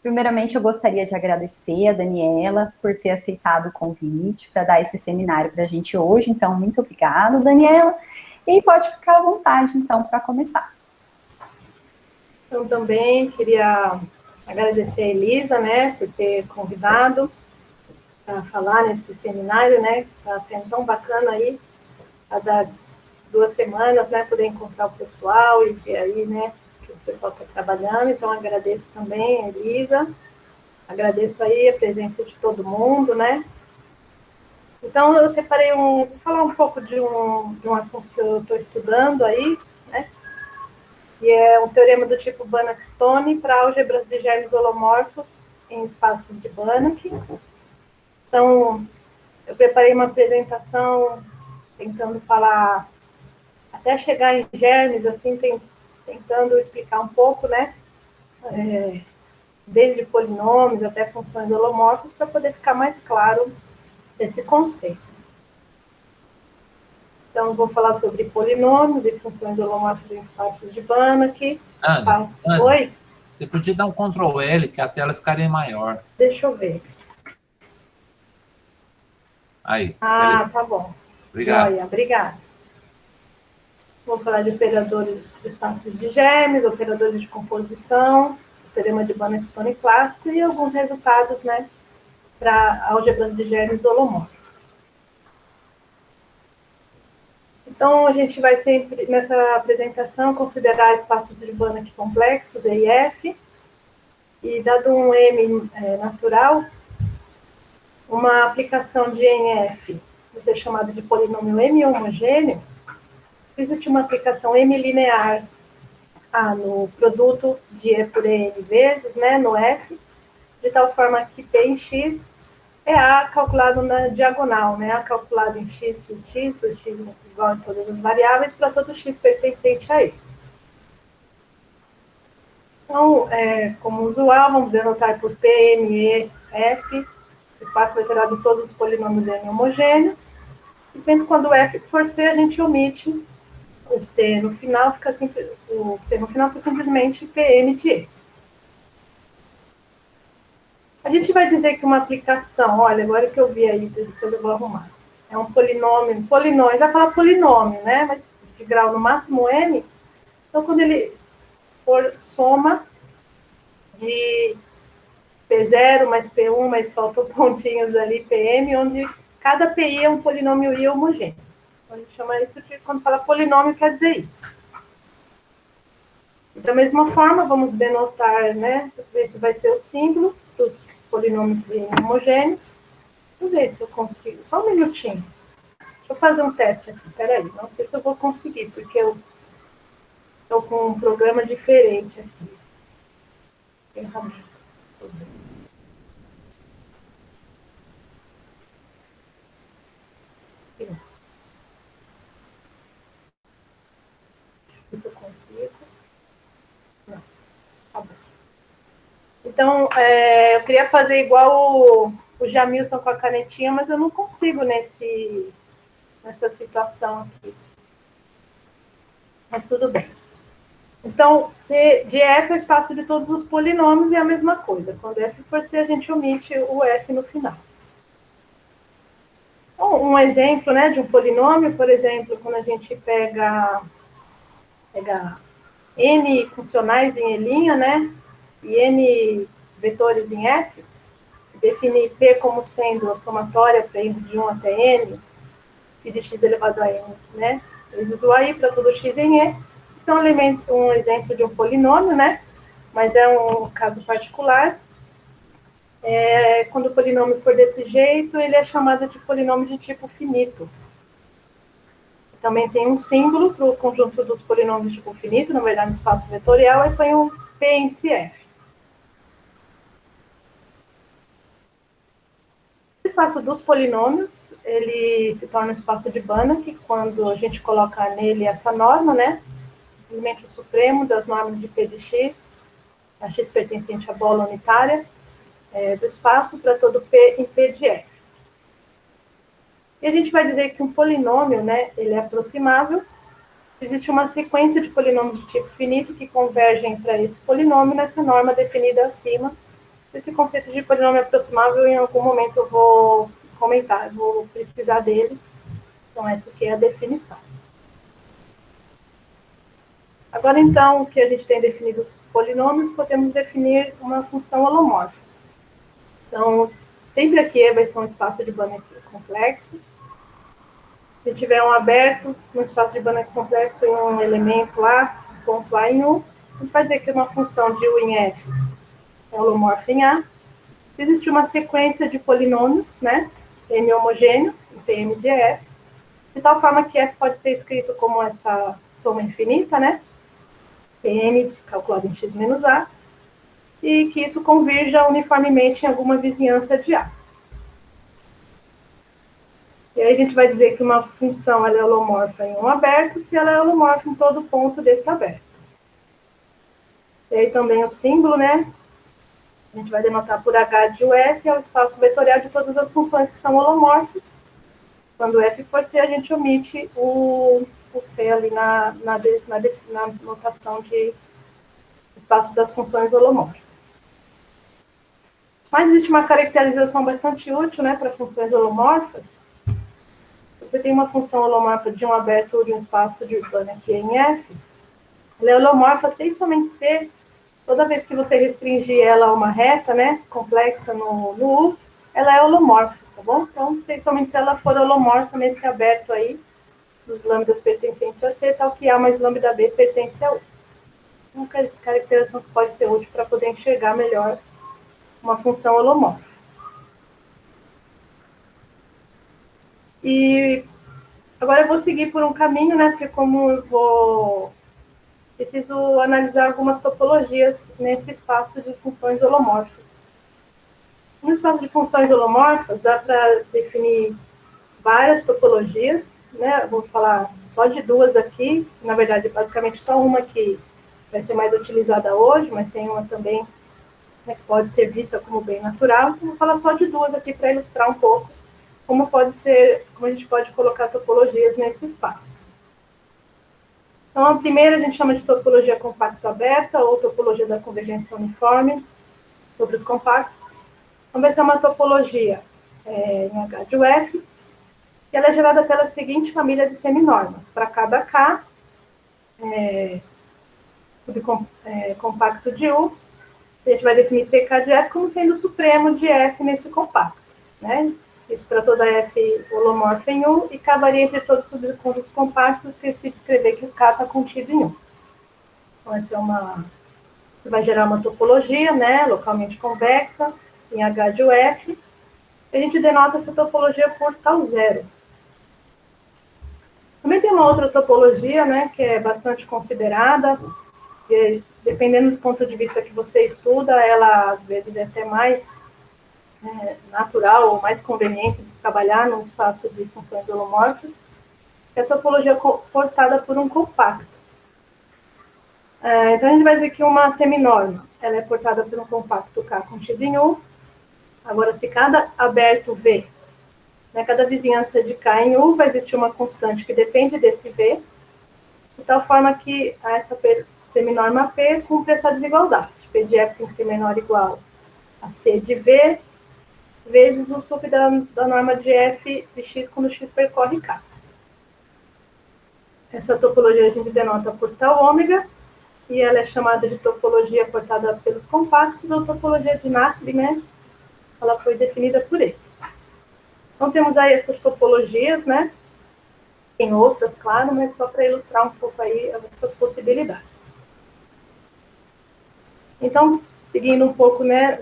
Primeiramente, eu gostaria de agradecer a Daniela por ter aceitado o convite para dar esse seminário para a gente hoje. Então, muito obrigada, Daniela. E pode ficar à vontade, então, para começar. Então, também queria agradecer a Elisa, né, por ter convidado para falar nesse seminário, né, está sendo tão bacana aí, cada 2 semanas, né, poder encontrar o pessoal e ver aí, né, que o pessoal está trabalhando. Então, agradeço também a Elisa, agradeço aí a presença de todo mundo, né. Então, eu separei vou falar um pouco de um assunto que eu estou estudando aí, né, que é um teorema do tipo Banach-Stone para álgebras de germes holomorfos em espaços de Banach. Então, eu preparei uma apresentação tentando falar, até chegar em germes, assim, tentando explicar um pouco, né, desde polinômios até funções holomorfas, para poder ficar mais claro esse conceito. Então, eu vou falar sobre polinômios e funções holomorfas em espaços de Banach. Ana, Oi? você podia dar um Ctrl L, que a tela ficaria maior. Deixa eu ver. Aí, Ah, beleza. tá bom. Obrigado. Joia, obrigada. Vou falar de operadores de espaços de germes, operadores de composição, o teorema de Banach-Stone clássico e alguns resultados, né, para álgebras de germes holomórficos. Então, a gente vai sempre, nessa apresentação, considerar espaços de Banach complexos, E e F, e dado um M natural, uma aplicação de E em F, vou ter chamado de polinômio M homogêneo, existe uma aplicação M linear no produto de E por N vezes, né, no F, de tal forma que P em X é A calculado na diagonal, né, A calculado em X, X, X, o X igual a todas as variáveis, para todo X pertencente a E. Então, como usual, vamos denotar por P, M, E, F, o espaço vetorado de todos os polinômios N homogêneos, e sempre quando o F for C, a gente omite o C no final, fica simplesmente PM de E. A gente vai dizer que uma aplicação, olha, agora que eu vi aí, depois eu vou arrumar, é um polinômio, vai falar polinômio, né, mas de grau no máximo N, então quando ele for soma de P0 mais P1, mais faltam pontinhos ali, PM, onde cada PI é um polinômio I homogêneo. Então, a gente chama isso de, quando fala polinômio, quer dizer isso. E da mesma forma, vamos denotar, né, ver se vai ser o símbolo dos polinômios homogêneos. Vamos ver se eu consigo, só um minutinho. Deixa eu fazer um teste aqui, peraí, não sei se eu vou conseguir, porque eu estou com um programa diferente aqui. Tem razão. Se eu consigo. Não, tá bom. Então, eu queria fazer igual o Jamilson com a canetinha, mas eu não consigo nessa situação aqui. Mas tudo bem. Então, de F é o espaço de todos os polinômios e a mesma coisa. Quando F for C, a gente omite o F no final. Então, um exemplo, né, de um polinômio, por exemplo, quando a gente pega N funcionais em E', né, e N vetores em F, define P como sendo a somatória para indo de 1 até N, e de x elevado a N, né, vezes o AI para todo x em E. Isso é um exemplo de um polinômio, né, mas é um caso particular. Quando o polinômio for desse jeito, ele é chamado de polinômio de tipo finito. Também tem um símbolo para o conjunto dos polinômios de tipo finito, na verdade, no espaço vetorial, e põe um P índice F. O espaço dos polinômios, ele se torna um espaço de Banach quando a gente coloca nele essa norma, né? Elemento supremo das normas de P de X, a X pertencente à bola unitária, do espaço para todo P em P de F. E a gente vai dizer que um polinômio, né, ele é aproximável. Existe uma sequência de polinômios de tipo finito que convergem para esse polinômio nessa norma definida acima, Esse conceito de polinômio aproximável, em algum momento eu vou comentar, vou precisar dele. Então, essa aqui é a definição. Agora, então, que a gente tem definido os polinômios, podemos definir uma função holomórfica. Então, sempre aqui vai ser um espaço de Banach complexo. Se tiver um aberto, um espaço de Banach complexo e um elemento lá, ponto A em U, a gente vai dizer que uma função de U em F é holomorfa em A. Se existe uma sequência de polinômios, né, M homogêneos, Pm de F, de tal forma que F pode ser escrito como essa soma infinita, né, Pm calculado em x menos A, e que isso convirja uniformemente em alguma vizinhança de A. E aí a gente vai dizer que uma função ela é holomorfa em um aberto se ela é holomorfa em todo ponto desse aberto. E aí também o símbolo, né? A gente vai denotar por H de UF, é o espaço vetorial de todas as funções que são holomorfas. Quando F for C, a gente omite o C ali na notação de espaço das funções holomórficas. Mas existe uma caracterização bastante útil, né, para funções holomorfas. Você tem uma função holomorfa de um aberto de um espaço de Banach em F, ela é holomorfa se e somente se, toda vez que você restringir ela a uma reta, né, complexa no U, ela é holomorfa, tá bom? Então, se e somente se ela for holomorfa nesse aberto aí, dos lambdas pertencentes a C, tal que A mais lambda B pertence a U. Uma caracterização que pode ser útil para poder enxergar melhor uma função holomorfa. E agora eu vou seguir por um caminho, né, porque como eu preciso analisar algumas topologias nesse espaço de funções holomorfas. No espaço de funções holomorfas, dá para definir várias topologias, né, eu vou falar só de duas aqui, na verdade, basicamente só uma que vai ser mais utilizada hoje, mas tem uma também, né, que pode ser vista como bem natural. Então, vou falar só de duas aqui para ilustrar um pouco como a gente pode colocar topologias nesse espaço. Então, a primeira a gente chama de topologia compacto aberta ou topologia da convergência uniforme sobre os compactos. Então, vai ser uma topologia em H de UF, e ela é gerada pela seguinte família de seminormas. Para cada K, compacto de U, a gente vai definir PK de F como sendo o supremo de F nesse compacto, né? Isso para toda F holomorfa em U, e K varia entre todos os subconjuntos compactos, que se descrever que o K está contido em U. Então, essa vai gerar uma topologia, né, localmente convexa, em H de UF, e a gente denota essa topologia por tal zero. Também tem uma outra topologia, né, que é bastante considerada, que, dependendo do ponto de vista que você estuda, ela às vezes é até mais natural ou mais conveniente de se trabalhar num espaço de funções holomorfas, que é a topologia portada por um compacto. Então, a gente vai dizer que uma seminorma ela é portada por um compacto K contido em U. Agora, se cada aberto V, né, cada vizinhança de K em U, vai existir uma constante que depende desse V, de tal forma que essa seminorma P cumpre essa desigualdade. P de F tem que ser menor ou igual a C de V, vezes o sup da norma de F de X quando X percorre K. Essa topologia a gente denota por tal ômega, e ela é chamada de topologia portada pelos compactos, ou topologia de Nagli, né? Ela foi definida por ele. Então, temos aí essas topologias, né? Tem outras, claro, mas só para ilustrar um pouco aí as outras possibilidades. Então, seguindo um pouco, né,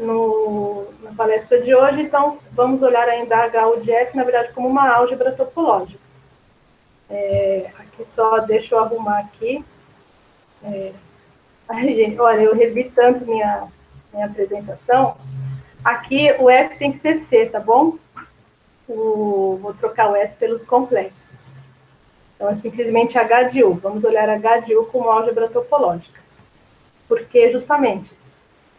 na palestra de hoje, então, vamos olhar ainda a HU de F, na verdade, como uma álgebra topológica. Aqui só, deixa eu arrumar aqui. Gente, olha, eu revi tanto minha apresentação. Aqui o F tem que ser C, tá bom? Vou trocar o F pelos complexos. Então, é simplesmente H de U. Vamos olhar H de U como álgebra topológica. Porque, justamente,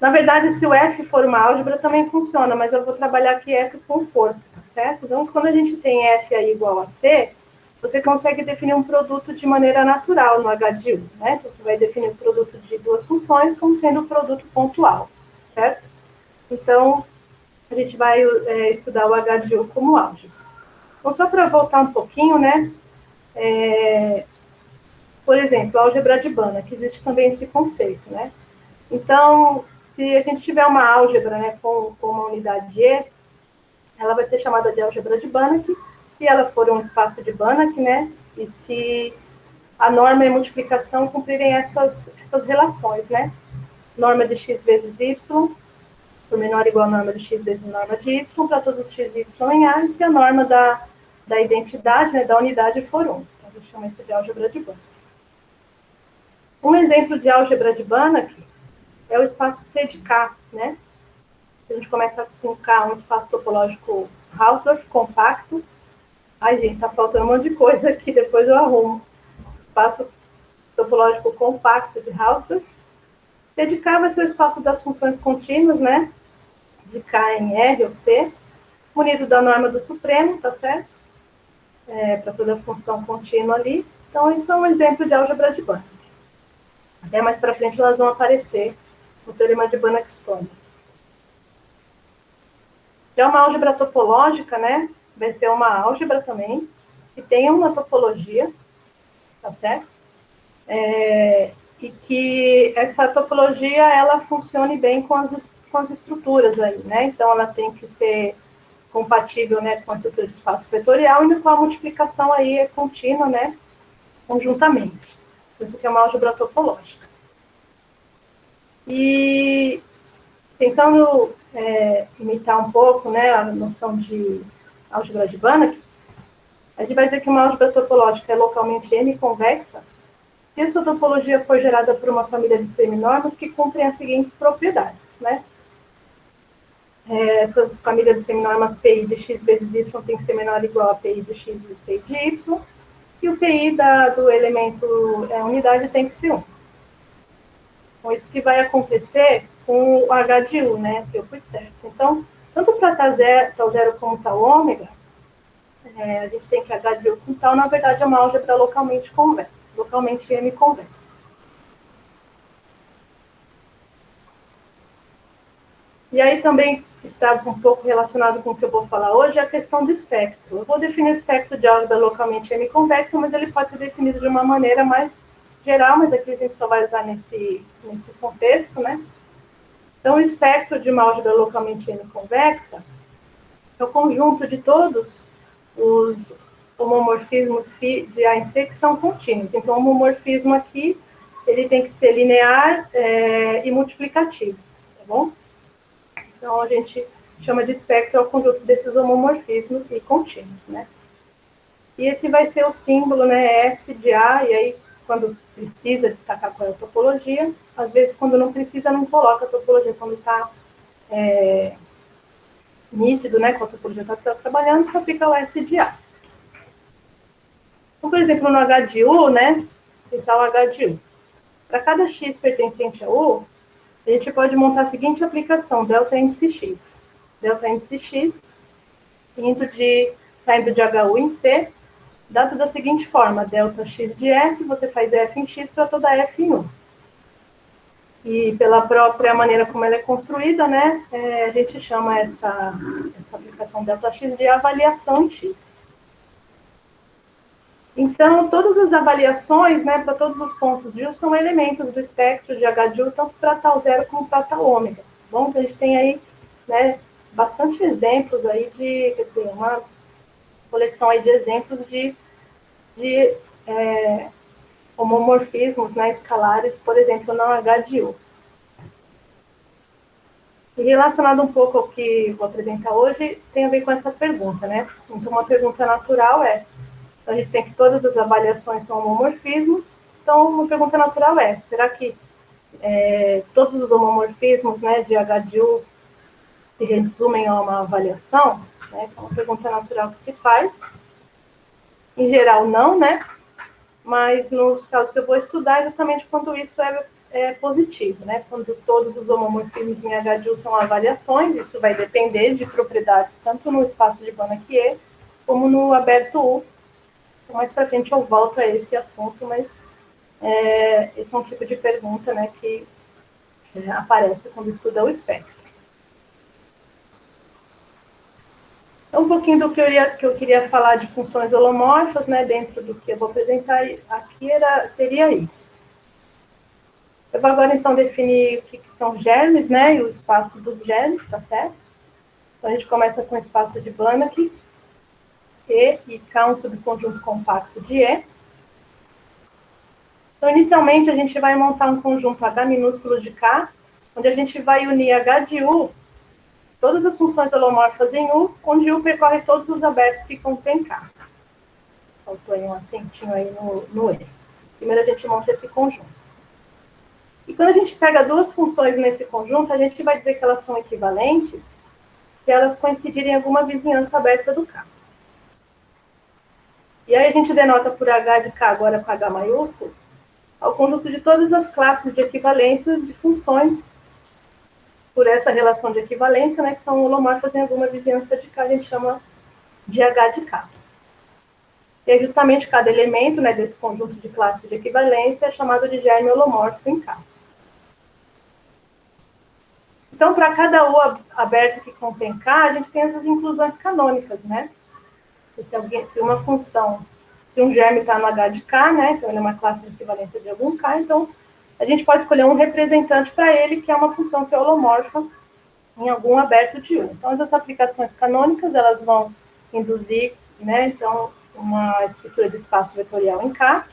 na verdade, se o F for uma álgebra, também funciona, mas eu vou trabalhar aqui F com corpo, tá certo? Então, quando a gente tem F aí igual a C, você consegue definir um produto de maneira natural no H de U, né? Então, você vai definir o produto de duas funções como sendo o produto pontual, certo? Então, a gente vai estudar o HDU como álgebra. Então, só para voltar um pouquinho, né? Por exemplo, a álgebra de Banach, existe também esse conceito, né? Então, se a gente tiver uma álgebra, né, com uma unidade E, ela vai ser chamada de álgebra de Banach, se ela for um espaço de Banach, né? E se a norma e a multiplicação cumprirem essas relações, né? Norma de x vezes y, por menor ou igual a norma de x vezes norma de y, para todos os x e y em A, e se a norma da identidade, né, da unidade for 1. Então, a gente chama isso de álgebra de Banach. Um exemplo de álgebra de Banach é o espaço C de K, né? A gente começa com K, um espaço topológico Hausdorff compacto. Ai, gente, tá faltando um monte de coisa aqui, depois eu arrumo. Espaço topológico compacto de Hausdorff. C de K vai ser o espaço das funções contínuas, né? De K em R ou C, munido da norma do supremo, tá certo? Para toda função contínua ali. Então, isso é um exemplo de álgebra de Banach. Até mais para frente elas vão aparecer no teorema de Banach-Stone. Já uma álgebra topológica, né? Vai ser uma álgebra também, que tem uma topologia, tá certo? E que essa topologia, ela funcione bem com as estruturas aí, né? Então, ela tem que ser compatível, né, com a estrutura de espaço vetorial, e com a multiplicação aí é contínua, né? Conjuntamente. Isso que é uma álgebra topológica. E tentando imitar um pouco, né, a noção de álgebra de Banach, a gente vai dizer que uma álgebra topológica é localmente M-convexa se a sua topologia for gerada por uma família de seminormas que cumprem as seguintes propriedades, né? Essas famílias de seminormas PI de x vezes y tem que ser menor ou igual a PI de x vezes PI de y, e o PI do elemento unidade tem que ser 1. Então, isso que vai acontecer com o H de U, né, que eu pus certo. Então, tanto para tal zero como tal ômega, a gente tem que H de U com tal, na verdade, é uma álgebra localmente convexa, localmente M-convexa. E aí também está um pouco relacionado com o que eu vou falar hoje, a questão do espectro. Eu vou definir o espectro de álgebra localmente M-convexa, mas ele pode ser definido de uma maneira mais geral, mas aqui a gente só vai usar nesse contexto, né? Então, o espectro de uma álgebra localmente M-convexa é o conjunto de todos os homomorfismos de A em C que são contínuos. Então, o homomorfismo aqui, ele tem que ser linear e multiplicativo, tá bom? Então, a gente chama de espectro ao conjunto desses homomorfismos e contínuos, né? E esse vai ser o símbolo, né, S de A, e aí, quando precisa destacar qual é a topologia, às vezes, quando não precisa, não coloca a topologia, quando está nítido, né, com a topologia que está trabalhando, só fica o S de A. Então, por exemplo, no H de U, né, pensar o H de U. Para cada X pertencente a U, a gente pode montar a seguinte aplicação, delta índice X. Delta índice X, saindo de HU em C, dado da seguinte forma, delta X de F, você faz F em X para toda F em U. E pela própria maneira como ela é construída, né, a gente chama essa aplicação delta X de avaliação em X. Então, todas as avaliações, né, para todos os pontos de U são elementos do espectro de H de U, tanto para tal zero como para tal ômega. Bom, a gente tem aí, né, bastante exemplos aí quer dizer, uma coleção aí de exemplos de homomorfismos, né, escalares, por exemplo, no H de U. E relacionado um pouco ao que vou apresentar hoje, tem a ver com essa pergunta, né? Então, uma pergunta natural a gente tem que todas as avaliações são homomorfismos, então uma pergunta natural será que todos os homomorfismos, né, de H de U se resumem a uma avaliação? Né? Então, uma pergunta natural que se faz. Em geral, não, né? Mas nos casos que eu vou estudar, justamente quando isso é positivo, né? Quando todos os homomorfismos em H de U são avaliações, isso vai depender de propriedades tanto no espaço de Banach E, como no aberto U. Mais para frente eu volto a esse assunto, mas esse é um tipo de pergunta, né, que aparece quando estuda o espectro. Um pouquinho do que eu queria falar de funções holomorfas, né, dentro do que eu vou apresentar aqui, seria isso. Eu vou agora, então, definir o que são germes, né, e o espaço dos germes, tá certo? Então, a gente começa com o espaço de Banach, E e K, um subconjunto compacto de E. Então, inicialmente, a gente vai montar um conjunto H minúsculo de K, onde a gente vai unir H de U, todas as funções holomorfas em U, onde U percorre todos os abertos que contém K. Faltou aí um acentinho aí no E. Primeiro, a gente monta esse conjunto. E quando a gente pega duas funções nesse conjunto, a gente vai dizer que elas são equivalentes se elas coincidirem em alguma vizinhança aberta do K. E aí a gente denota por H de K agora com H maiúsculo, ao conjunto de todas as classes de equivalência de funções por essa relação de equivalência, né, que são holomorfas em alguma vizinhança de K, a gente chama de H de K. E aí justamente cada elemento, né, desse conjunto de classes de equivalência é chamado de germe holomorfo em K. Então, para cada U aberto que contém K, a gente tem essas inclusões canônicas, né? Se uma função, se um germe está no H de K, né? Então, ele é uma classe de equivalência de algum K, então a gente pode escolher um representante para ele, que é uma função que é holomorfa em algum aberto de U. Então, essas aplicações canônicas, elas vão induzir, né? Então, uma estrutura de espaço vetorial em K.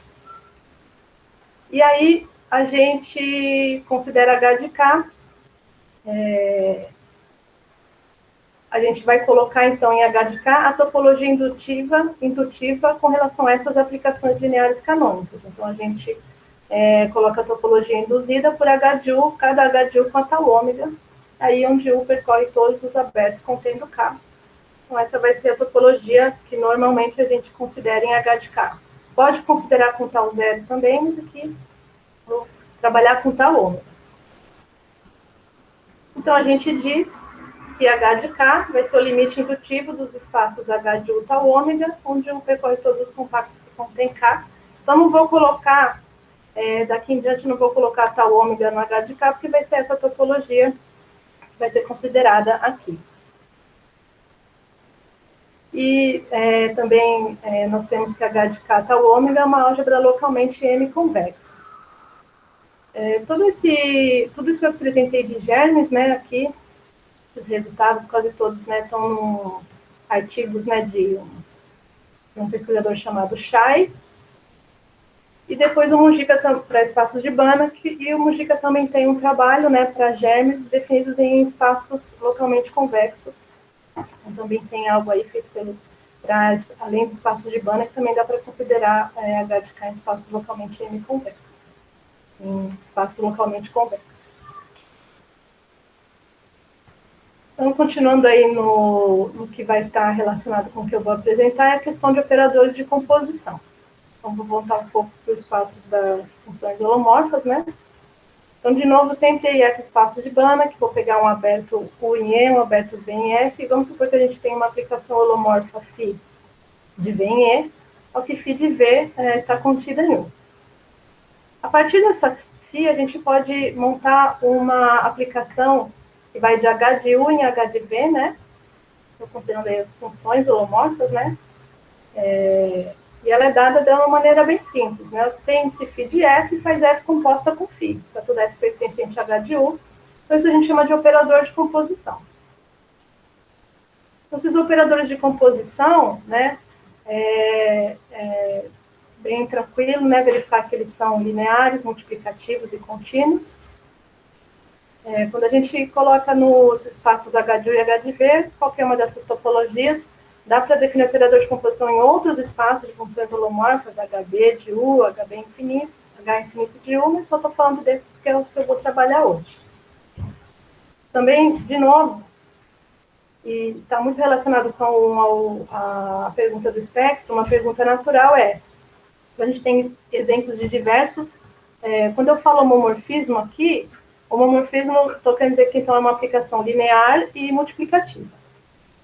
E aí, a gente considera H de K. A gente vai colocar, então, em H de K a topologia indutiva com relação a essas aplicações lineares canônicas. Então, a gente coloca a topologia induzida por H de U, cada H de U com a tal ômega, aí onde U percorre todos os abertos contendo K. Então, essa vai ser a topologia que normalmente a gente considera em H de K. Pode considerar com tal zero também, mas aqui vou trabalhar com tal ômega. Então, a gente diz que H de K vai ser o limite indutivo dos espaços H de U tal ômega, onde U percorre todos os compactos que contém K. Então, não vou colocar, daqui em diante, não vou colocar tal ômega no H de K, porque vai ser essa topologia que vai ser considerada aqui. E também nós temos que H de K tal ômega é uma álgebra localmente M convexa. Tudo isso que eu apresentei de germes, né, aqui, os resultados, quase todos, né, estão no artigos, né, de um pesquisador chamado Shai, e depois o Mujica para espaços de Banach, e o Mujica também tem um trabalho, né, para germes definidos em espaços localmente convexos. Então, também tem algo aí feito além dos espaços de Banach, também dá para considerar H de K em espaços localmente M convexos. Em espaços localmente convexos. Então, continuando aí no que vai estar relacionado com o que eu vou apresentar, é a questão de operadores de composição. Então, vou voltar um pouco para o espaço das funções holomorfas, né? Então, de novo, sempre IF espaço de Banach, vou pegar um aberto U em E, um aberto V em F, e vamos supor que a gente tem uma aplicação holomorfa φ de V em E, ao que φ de V está contida em U. A partir dessa φ, a gente pode montar uma aplicação que vai de H de U em H de V, né? Estou considerando aí as funções holomorfas, né? E ela é dada de uma maneira bem simples, né? O índice φ de F faz F composta com φ, para todo F pertencente a H de U. Então, isso a gente chama de operador de composição. Então, esses operadores de composição, né? Bem tranquilo, né? Verificar que eles são lineares, multiplicativos e contínuos. Quando a gente coloca nos espaços H de U e H de V, qualquer uma dessas topologias, dá para definir operador de composição em outros espaços de funções holomorfas, HB de U, HB infinito, H infinito de U, mas só estou falando desses que é os que eu vou trabalhar hoje. Também, de novo, e está muito relacionado com a pergunta do espectro, uma pergunta natural a gente tem exemplos de diversos, quando eu falo homomorfismo aqui, homomorfismo, estou querendo dizer que então é uma aplicação linear e multiplicativa.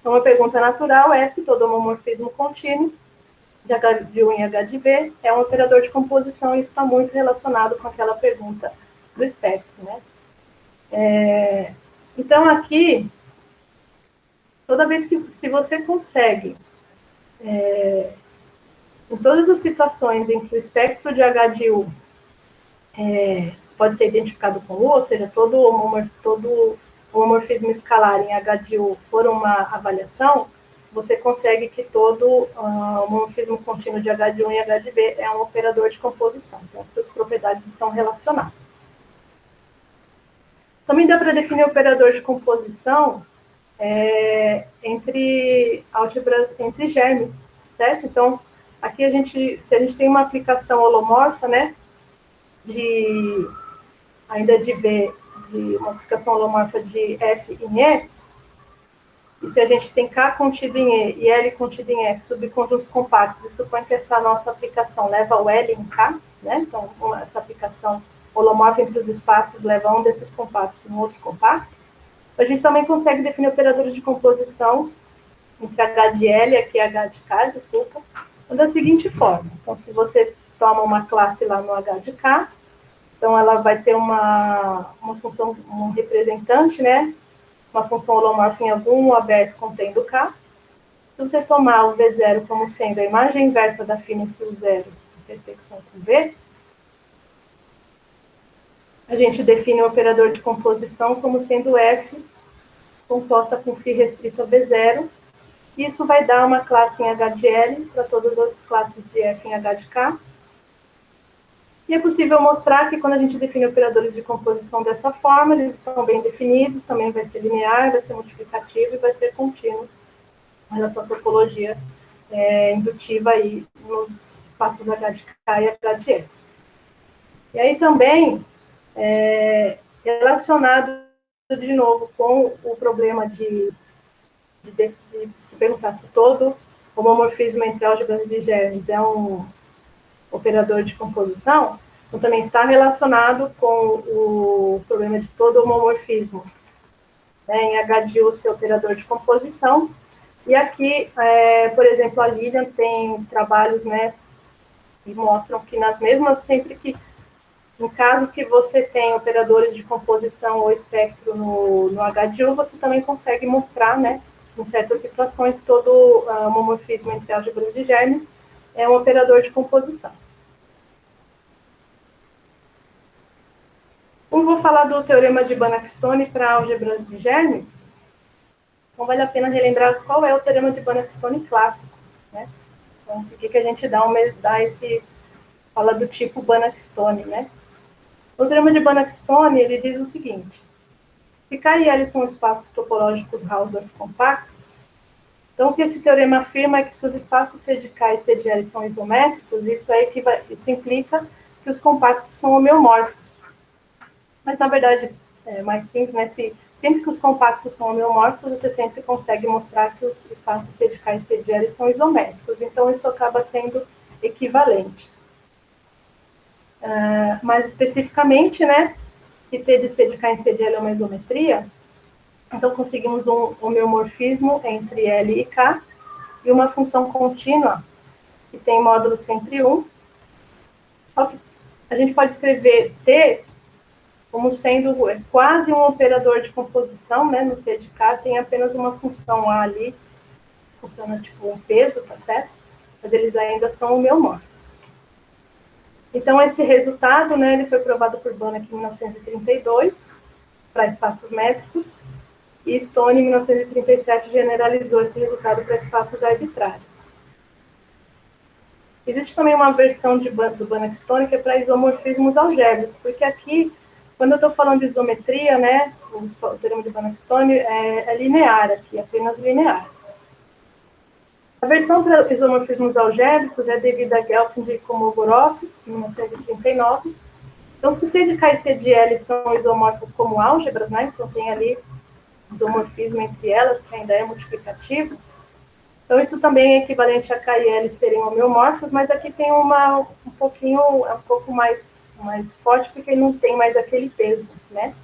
Então, a pergunta natural é se todo homomorfismo contínuo, de H de U em H de V, é um operador de composição, e isso está muito relacionado com aquela pergunta do espectro, né? Então, aqui, Toda vez que, se você consegue, em todas as situações em que o espectro de H de U pode ser identificado com U, ou seja, todo o homomorfismo escalar em H de U for uma avaliação, você consegue que todo o homomorfismo contínuo de H de U e H de B é um operador de composição. Então, essas propriedades estão relacionadas. Também dá para definir operador de composição entre álgebras, entre germes, certo? Então, aqui se a gente tem uma aplicação holomorfa, né, ainda de B, de uma aplicação holomorfa de F em E, e se a gente tem K contido em E e L contido em F, subconjuntos compactos, e supõe que essa nossa aplicação leva o L em K, né? Então, essa aplicação holomorfa entre os espaços leva um desses compactos em outro compacto. A gente também consegue definir operadores de composição entre H de L e aqui H de K, desculpa, da seguinte forma. Então, se você toma uma classe lá no H de K, então ela vai ter uma função, um representante, né? Uma função holomorfa em algum aberto contendo K. Se você tomar o V0 como sendo a imagem inversa da finis U0 intersecção com V, a gente define o operador de composição como sendo F composta com φ restrito a V0. Isso vai dar uma classe em H de L para todas as classes de F em H de K. E é possível mostrar que quando a gente define operadores de composição dessa forma, eles estão bem definidos, também vai ser linear, vai ser multiplicativo e vai ser contínuo. Olha só a topologia indutiva aí nos espaços H de K e H de L. E aí também, relacionado de novo com o problema de se perguntar se todo homomorfismo entre álgebras de germes é um operador de composição, então também está relacionado com o problema de todo homomorfismo, né, em H de U ser operador de composição. E aqui, por exemplo, a Lilian tem trabalhos, né, que mostram que nas mesmas, sempre que, em casos que você tem operadores de composição ou espectro no H de U, você também consegue mostrar, né, em certas situações, todo homomorfismo entre álgebras de germes é um operador de composição. Eu vou falar do teorema de Banach-Stone para álgebras de germes. Então, vale a pena relembrar qual é o teorema de Banach-Stone clássico, né? Então, por que a gente fala do tipo Banach-Stone, né? O teorema de Banach-Stone, ele diz o seguinte: se K e L são espaços topológicos Hausdorff compactos, então o que esse teorema afirma é que se os espaços C de K e C de L são isométricos, isso implica que os compactos são homeomórficos. Mas, na verdade, é mais simples, né? Sempre que os compactos são homeomórficos, você sempre consegue mostrar que os espaços C de K e C de L são isométricos. Então, isso acaba sendo equivalente. Mais especificamente, né? Se T de C de K e C de L é uma isometria, então conseguimos um homeomorfismo entre L e K e uma função contínua que tem módulo sempre 1. A gente pode escrever T como sendo quase um operador de composição, né? No C de K tem apenas uma função A ali, funciona tipo um peso, tá certo? Mas eles ainda são homeomórficos. Então, esse resultado, né, ele foi provado por Banach em 1932, para espaços métricos, e Stone, em 1937, generalizou esse resultado para espaços arbitrários. Existe também uma versão do Banach-Stone que é para isomorfismos algébricos, porque aqui, quando eu estou falando de isometria, né, o teorema de Banach-Stone é linear aqui, apenas linear. A versão para isomorfismos algébricos é devida a Gelfand e Kolmogorov, em 1939. Então, se C de K e C de L são isomórficos como álgebras, né, então tem ali isomorfismo entre elas, que ainda é multiplicativo. Então, isso também é equivalente a K e L serem homeomórficos, mas aqui tem um pouco mais forte, porque não tem mais aquele peso, né?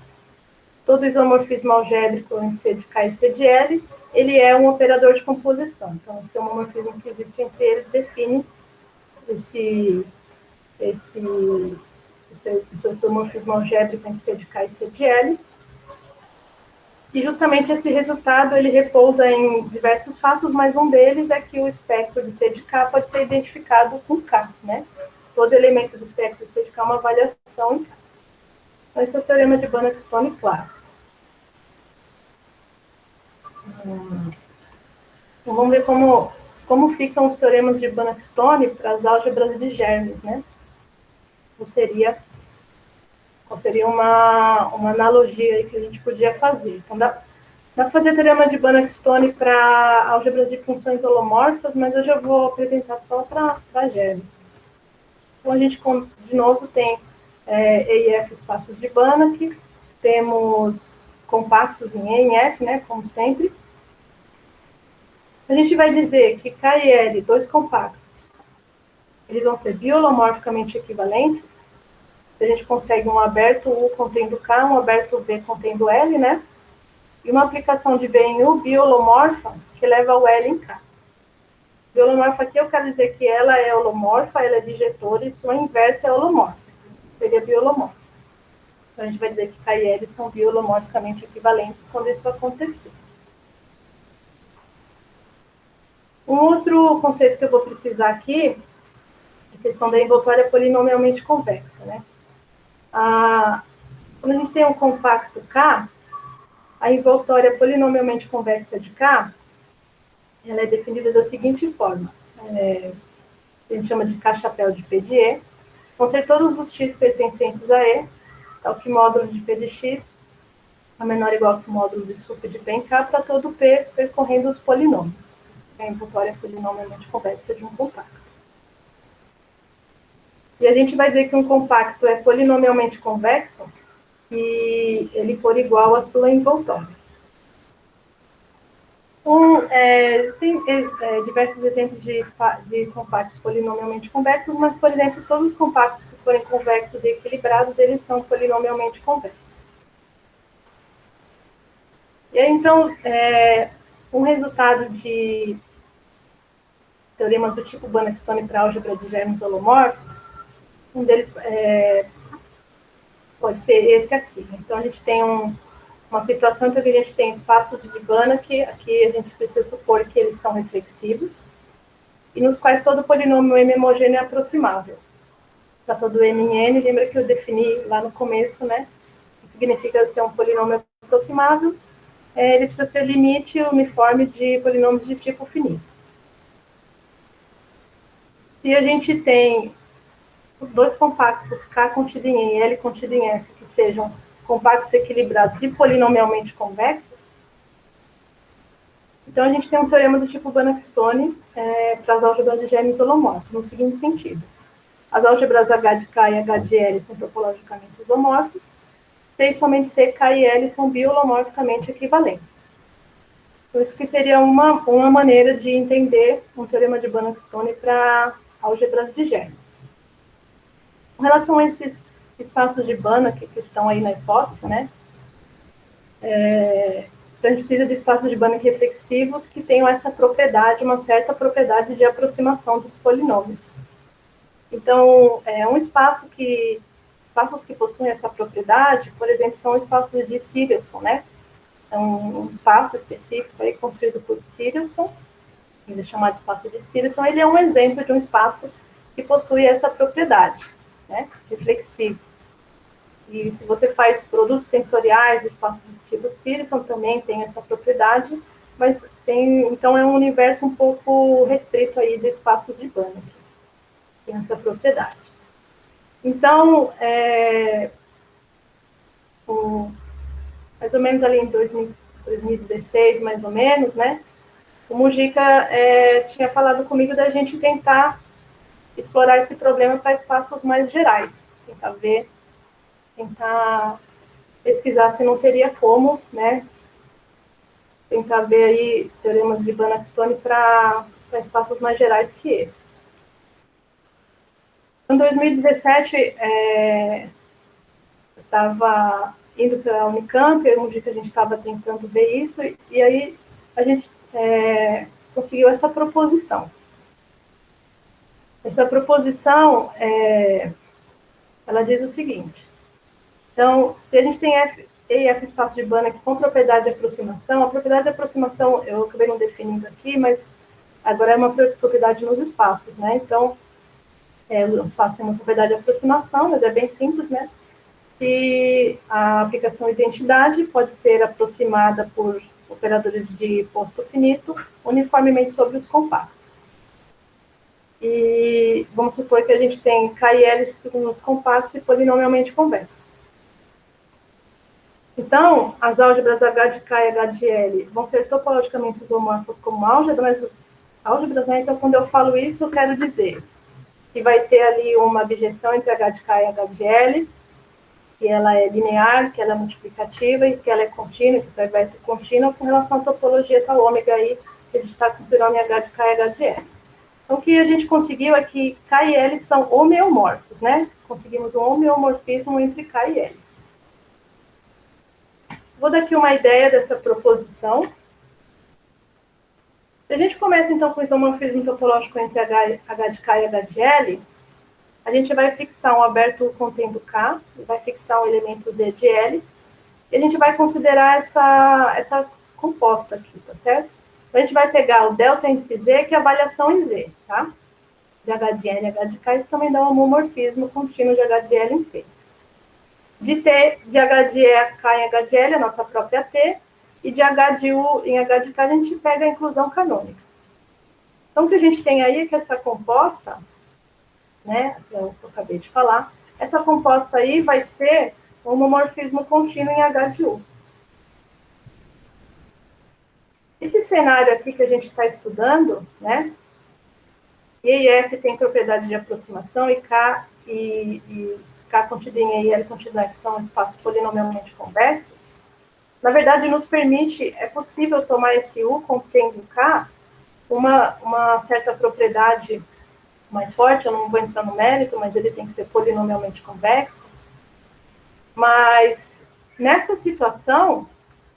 Todo isomorfismo algébrico em C de K e C de L, ele é um operador de composição. Então, esse homomorfismo que existe entre eles define esse isomorfismo algébrico em C de K e C de L. E justamente esse resultado, ele repousa em diversos fatos, mas um deles é que o espectro de C de K pode ser identificado com K, né? Todo elemento do espectro de C de K é uma variação em K. Então, esse é o teorema de Banach-Stone clássico. Então, vamos ver como ficam os teoremas de Banach-Stone para as álgebras de germes, né? Qual seria uma analogia aí que a gente podia fazer? Então, dá para fazer teorema de Banach-Stone para álgebras de funções holomorfas, mas eu já vou apresentar só para germes. Então, a gente, de novo, tem E e F espaços de Banach, temos compactos em E e F, né, como sempre. A gente vai dizer que K e L, dois compactos, eles vão ser biolomorficamente equivalentes. A gente consegue um aberto U contendo K, um aberto V contendo L, né? E uma aplicação de B em U biolomorfa que leva o L em K. Biolomorfa aqui eu quero dizer que ela é holomorfa, ela é bijetora e sua inversa é holomorfa. Seria biolomorfa. Então a gente vai dizer que K e L são biolomorficamente equivalentes quando isso acontecer. Um outro conceito que eu vou precisar aqui é a questão da envoltória polinomialmente convexa, né? Quando a gente tem um compacto K, a envoltória polinomialmente convexa de K, ela é definida da seguinte forma. A gente chama de K-chapéu de P de E. Vão ser todos os x pertencentes a E, tal que módulo de P de x é menor ou igual que o módulo de sup de P em K para todo P percorrendo os polinômios. A envoltória polinomialmente convexa de um compacto. E a gente vai dizer que um compacto é polinomialmente convexo se ele for igual à sua envoltória. Existem diversos exemplos de compactos polinomialmente convexos, mas, por exemplo, todos os compactos que forem convexos e equilibrados, eles são polinomialmente convexos. E aí, então, um resultado de teoremas do tipo Banach-Stone para álgebra de germes holomórficos, um deles pode ser esse aqui. Então, a gente tem uma situação em que a gente tem espaços de Banach, aqui a gente precisa supor que eles são reflexivos, e nos quais todo polinômio M homogêneo é aproximável. Para todo M em N, lembra que eu defini lá no começo, né? Que significa ser um polinômio aproximável, ele precisa ser limite uniforme de polinômios de tipo finito. Se a gente tem dois compactos K contido em E e L contido em F, que sejam compactos equilibrados e polinomialmente convexos, então a gente tem um teorema do tipo Banach-Stone para as álgebras de germes holomorfos, no seguinte sentido. As álgebras H de K e H de L são topologicamente isomorfas, C e somente C, K e L são biolomorficamente equivalentes. Então, isso que seria uma maneira de entender um teorema de Banach-Stone para álgebras de germes. Com relação a esses espaços de Banach que estão aí na hipótese, né? A gente precisa de espaços de Banach reflexivos que tenham essa propriedade, uma certa propriedade de aproximação dos polinômios. Então, espaços que possuem essa propriedade, por exemplo, são espaços de Cirielson, né? Então, um espaço específico aí construído por Cirielson, ele é chamado espaço de Cirielson, ele é um exemplo de um espaço que possui essa propriedade, né? Reflexivo. E se você faz produtos tensoriais, espaço do tipo Cirielson também tem essa propriedade, mas então é um universo um pouco restrito aí de espaços de Banach, tem essa propriedade. Então, mais ou menos ali em 2016, mais ou menos, né, o Mujica tinha falado comigo da gente tentar explorar esse problema para espaços mais gerais, tentar pesquisar se não teria como, né, tentar ver aí teoremas de Banach-Stone para espaços mais gerais que esses. Em 2017, eu estava indo para a Unicamp, um dia que a gente estava tentando ver isso, e aí a gente conseguiu essa proposição. Essa proposição, ela diz o seguinte: então, se a gente tem E e F espaço de Banach com propriedade de aproximação. A propriedade de aproximação eu acabei não definindo aqui, mas agora é uma propriedade nos espaços, né? Então, o espaço tem uma propriedade de aproximação, mas é bem simples, né? E a aplicação identidade pode ser aproximada por operadores de posto finito uniformemente sobre os compactos. E vamos supor que a gente tem K e L nos compactos e polinomialmente convexos. Então, as álgebras H de K e H de L vão ser topologicamente isomorfas como álgebras, né? Então, quando eu falo isso, eu quero dizer que vai ter ali uma abjeção entre H de K e H de L, que ela é linear, que ela é multiplicativa e que ela é contínua, que isso aí vai ser contínua com relação à topologia tal ômega aí, que a gente está considerando em H de K e H de L. Então, o que a gente conseguiu é que K e L são homeomorfos, né? Conseguimos um homeomorfismo entre K e L. Vou dar aqui uma ideia dessa proposição. Se a gente começa, então, com o isomorfismo topológico entre H de K e H de L, a gente vai fixar um aberto contendo K, vai fixar um elemento Z de L, e a gente vai considerar essa composta aqui, tá certo? Então, a gente vai pegar o delta índice Z, que é a avaliação em Z, tá? De H de L e H de K, isso também dá um homomorfismo contínuo de H de L em C. De T, de H de K em H de L, a nossa própria T, e de H de U em H de K, a gente pega a inclusão canônica. Então, o que a gente tem aí é que essa composta, né, eu acabei de falar, essa composta aí vai ser um homomorfismo contínuo em H de U. Esse cenário aqui que a gente está estudando, né, E e F tem propriedade de aproximação e K contido em E e L contido em F são espaços polinomialmente convexos, na verdade, nos permite, é possível tomar esse U contendo K, uma certa propriedade mais forte, eu não vou entrar no mérito, mas ele tem que ser polinomialmente convexo. Mas, nessa situação,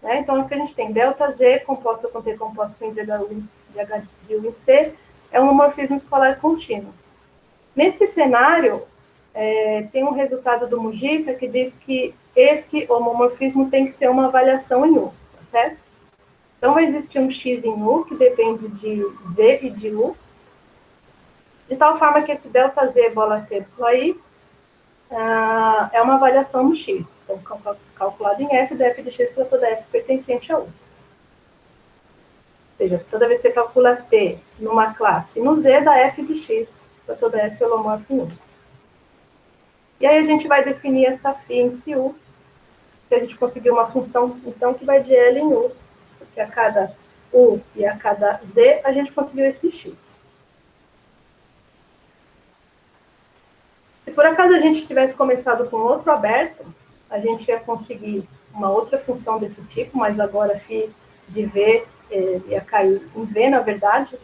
né, então, o que a gente tem? Delta Z composta com T composta com integral de H de U em C, é um homomorfismo escolar contínuo. Nesse cenário, tem um resultado do Mujica que diz que esse homomorfismo tem que ser uma avaliação em U, tá certo? Então, vai existir um X em U, que depende de Z e de U, de tal forma que esse delta Z bola T aí é uma avaliação no X. Então, calculado em F, da F de X para toda F pertencente a U. Ou seja, toda vez que você calcula T numa classe no Z, dá F de X para toda F holomorfa em U. E aí a gente vai definir essa φ em U, que a gente conseguiu uma função, então, que vai de L em U, porque a cada U e a cada Z, a gente conseguiu esse X. Se por acaso a gente tivesse começado com outro aberto, a gente ia conseguir uma outra função desse tipo, mas agora φ de V ia cair em V, na verdade.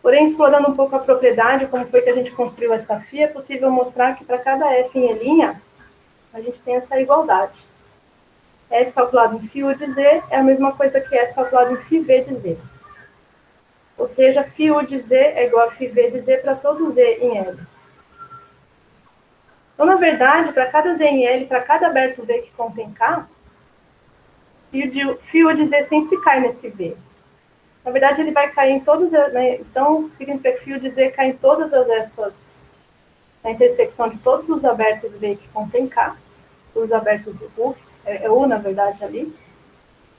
Porém, explorando um pouco a propriedade, como foi que a gente construiu essa φ, é possível mostrar que para cada F em E', a gente tem essa igualdade. F calculado em φ U de Z é a mesma coisa que F calculado em φ V de Z. Ou seja, φ U de Z é igual a φ V de Z para todo Z em L. Então, na verdade, para cada Z em L, para cada aberto V que contém K, φ U de Z sempre cai nesse V. Na verdade, ele vai cair em todas, né? Então, significa que φ U de Z cai em todas essas, na intersecção de todos os abertos V que contém K, os abertos do U, U, na verdade, ali.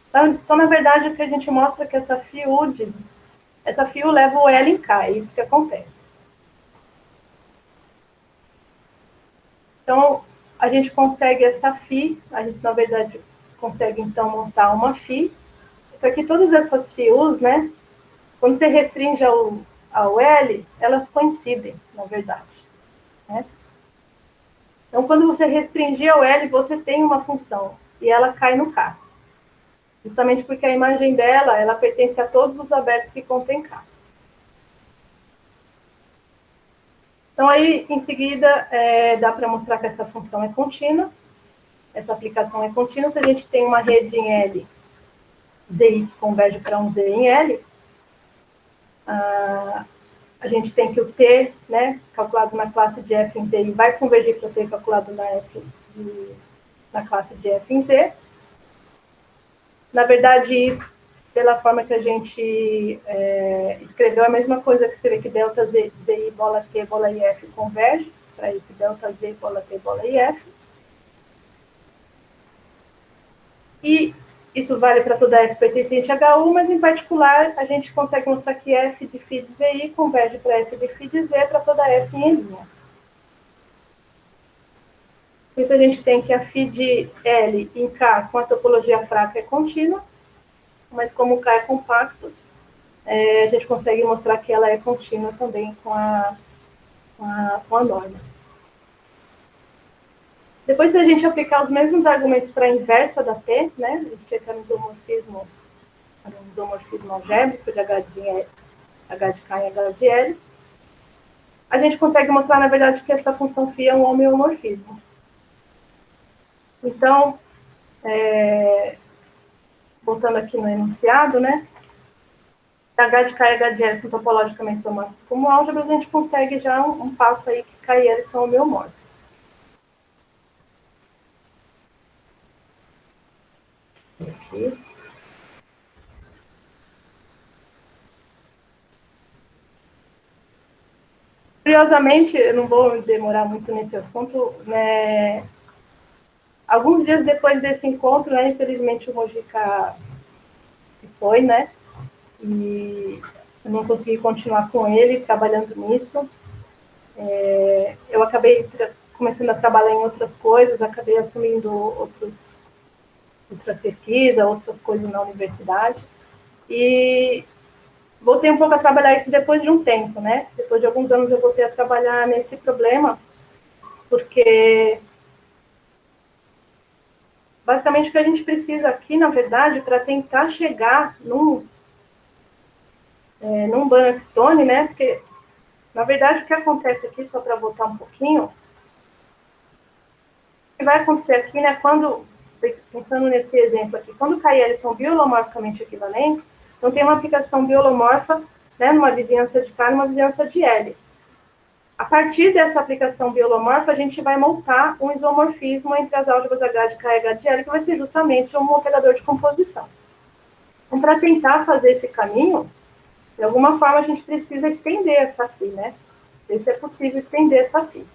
Então, na verdade, o que a gente mostra é que essa φ U leva o L em K, é isso que acontece. Então, a gente consegue essa φ, a gente, na verdade, consegue, então, montar uma φ. Então, aqui, todas essas φ U's, né, quando você restringe ao L, elas coincidem, na verdade, né? Então, quando você restringir ao L, você tem uma função, e ela cai no K. Justamente porque a imagem dela, ela pertence a todos os abertos que contém K. Então, aí, em seguida, dá para mostrar que essa função é contínua, essa aplicação é contínua. Se a gente tem uma rede em L, ZI que converge para um Z em L, a gente tem que o T, né, calculado na classe de F em ZI, vai convergir para o T calculado na F na classe de F em Z. Na verdade, isso, pela forma que a gente escreveu, é a mesma coisa que escrever que delta Z, ZI, bola T, bola IF converge para esse delta Z, bola T, bola IF. E isso vale para toda F pertencente a HU, mas em particular a gente consegue mostrar que F de φ de ZI converge para F de φ de Z para toda F em linha. Por isso a gente tem que a φ de L em K com a topologia fraca é contínua, mas como o K é compacto, a gente consegue mostrar que ela é contínua também com a norma. Depois, se a gente aplicar os mesmos argumentos para a inversa da P, né, a gente checa no isomorfismo algébrico de H de K e H de L, a gente consegue mostrar, na verdade, que essa função φ é um homeomorfismo. Então, voltando aqui no enunciado, né, H de K e H de L são topologicamente isomórficos como álgebras, a gente consegue já um passo aí que K e L são homeomórficos. Aqui. Curiosamente, eu não vou demorar muito nesse assunto, né? Alguns dias depois desse encontro, né, infelizmente o Mojica foi, né, e eu não consegui continuar com ele trabalhando nisso. Eu acabei começando a trabalhar em outras coisas, acabei assumindo outra pesquisa, outras coisas na universidade, e voltei um pouco a trabalhar isso depois de um tempo, né? Depois de alguns anos eu voltei a trabalhar nesse problema, porque basicamente o que a gente precisa aqui, na verdade, para tentar chegar num Banach-Stone, né? Porque, na verdade, o que acontece aqui, só para voltar um pouquinho, o que vai acontecer aqui, né? Quando, pensando nesse exemplo aqui, quando K e L são biolomorficamente equivalentes, então tem uma aplicação biolomorfa, né, numa vizinhança de K e numa vizinhança de L. A partir dessa aplicação biolomorfa, a gente vai montar um isomorfismo entre as álgebras H de K e H de L, que vai ser justamente um operador de composição. Então, para tentar fazer esse caminho, de alguma forma a gente precisa estender essa φ, né? Ver se é possível estender essa φ.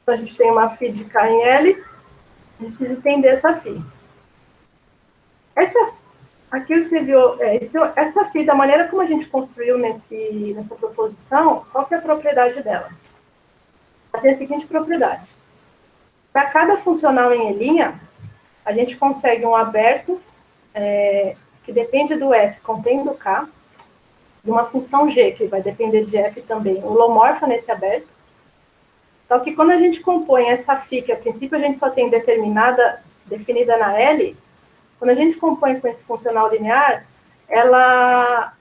Então, a gente tem uma φ de K em L, a gente precisa estender essa φ. Aqui eu escrevi essa φ, da maneira como a gente construiu nessa proposição, qual que é a propriedade dela? Ela tem a seguinte propriedade. Para cada funcional em E', a gente consegue um aberto que depende do F contendo K, de uma função G, que vai depender de F também, holomorfa nesse aberto. Só que quando a gente compõe essa φ, que a princípio a gente só tem definida na L, quando a gente compõe com esse funcional linear, a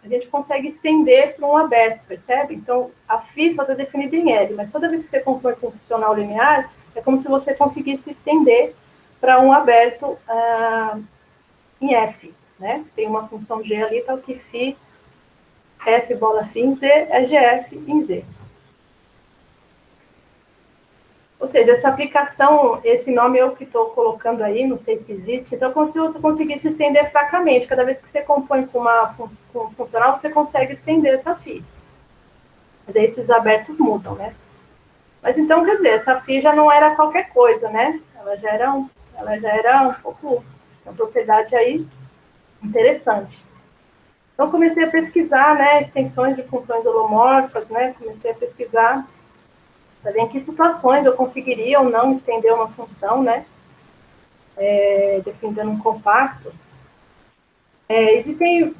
gente consegue estender para um aberto, percebe? Então, a φ só está definida em L, mas toda vez que você compõe com funcional linear, é como se você conseguisse estender para um aberto em F, né? Tem uma função G ali, tal que φ, F bola φ em Z, é GF em Z. Ou seja, essa aplicação, esse nome eu que estou colocando aí, não sei se existe, então é como se você conseguisse estender fracamente. Cada vez que você compõe com um funcional, você consegue estender essa φ. Mas aí esses abertos mudam, né? Mas então, quer dizer, essa φ já não era qualquer coisa, né? Ela já era um pouco, uma propriedade aí interessante. Então, comecei a pesquisar, né, extensões de funções holomórficas, né? Comecei a pesquisar para ver em que situações eu conseguiria ou não estender uma função, né? Defendendo um compacto. Existem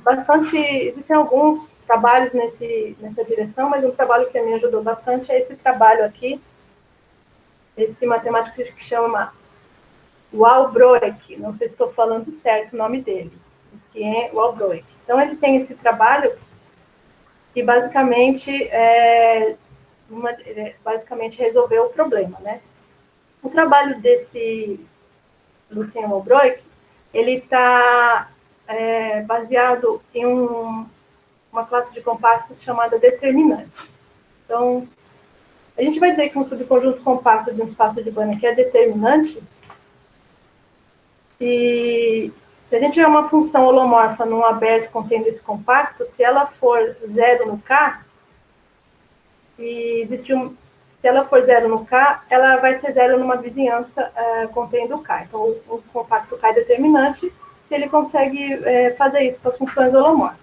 alguns trabalhos nessa direção, mas um trabalho que me ajudou bastante é esse trabalho aqui, esse matemático que chama Walbroek, não sei se estou falando certo o nome dele, Lucien Walbroek. Então, ele tem esse trabalho que basicamente resolveu o problema, né? O trabalho desse Lucien Walbroek, ele está baseado em uma classe de compactos chamada determinante. Então, A gente vai dizer que um subconjunto compacto de um espaço de Banach é determinante se a gente tiver uma função holomorfa num aberto contendo esse compacto, se ela for zero no K, e se ela for zero no K, ela vai ser zero numa vizinhança contendo o K. Então, o compacto K é determinante se ele consegue fazer isso com as funções holomorfas.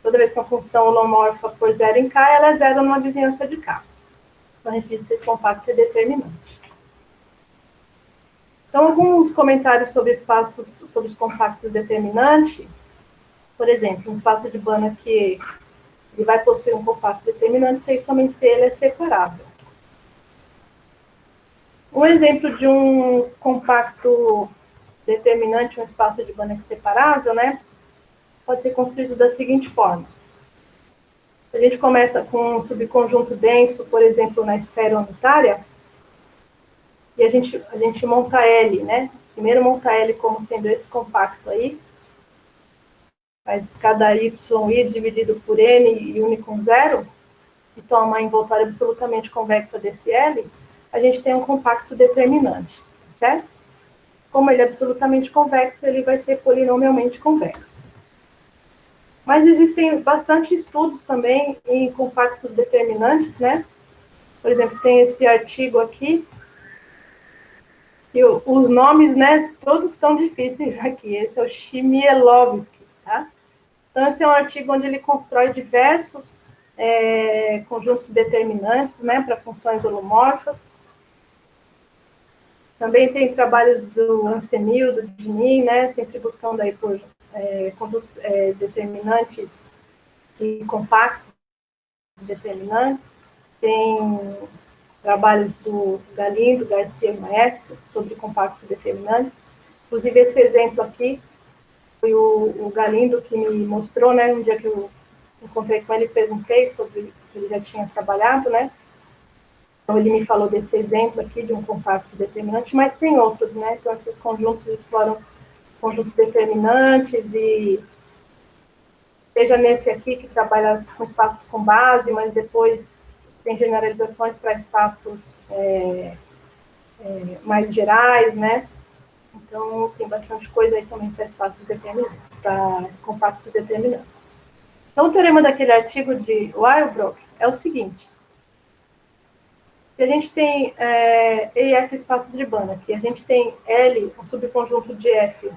Toda vez que uma função holomorfa for zero em K, ela é zero numa vizinhança de K. Então, a gente diz que esse compacto é determinante. Então, alguns comentários sobre espaços, sobre os compactos determinantes. Por exemplo, um espaço de Banach que ele vai possuir um compacto determinante se e somente se ele é separável. Um exemplo de um compacto determinante, um espaço de Banach separável, né, pode ser construído da seguinte forma. A gente começa com um subconjunto denso, por exemplo, na esfera unitária, e a gente monta L, né? Primeiro monta L como sendo esse compacto aí, faz cada y dividido por n e une com zero, e toma uma envoltória absolutamente convexa desse L, a gente tem um compacto determinante, certo? Como ele é absolutamente convexo, ele vai ser polinomialmente convexo. Mas existem bastante estudos também em compactos determinantes, né? Por exemplo, tem esse artigo aqui, e os nomes, né, todos estão difíceis aqui. Esse é o Chmielowski, tá? Então, esse é um artigo onde ele constrói diversos conjuntos determinantes, né, para funções holomorfas. Também tem trabalhos do Ansemil, do Dinin, né, sempre buscando aí por conjuntos determinantes e compactos determinantes. Tem trabalhos do Galindo, Garcia e Maestro sobre compactos determinantes. Inclusive, esse exemplo aqui foi o Galindo que me mostrou, né, um dia que eu encontrei com ele e perguntei sobre o que ele já tinha trabalhado, né. Então, ele me falou desse exemplo aqui de um compacto determinante, mas tem outros, né. Então, esses conjuntos exploram conjuntos determinantes e seja nesse aqui que trabalha com espaços com base, mas depois tem generalizações para espaços mais gerais, né? Então, tem bastante coisa aí também para espaços determinantes, para compactos determinantes. Então, o teorema daquele artigo de Weilbrock é o seguinte. Se a gente tem E e F espaços de Banach, e a gente tem L, um subconjunto de F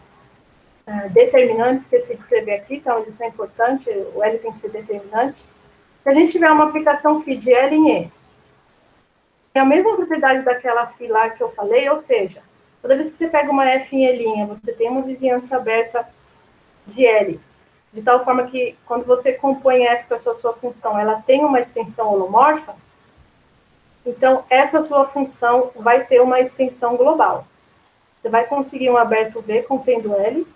determinante, esqueci de escrever aqui, então isso é importante, o L tem que ser determinante. Se a gente tiver uma aplicação φ de L em E, é a mesma propriedade daquela φ lá que eu falei, ou seja, toda vez que você pega uma F em E', você tem uma vizinhança aberta de L, de tal forma que quando você compõe F com a sua função, ela tem uma extensão holomorfa, então essa sua função vai ter uma extensão global. Você vai conseguir um aberto V contendo L,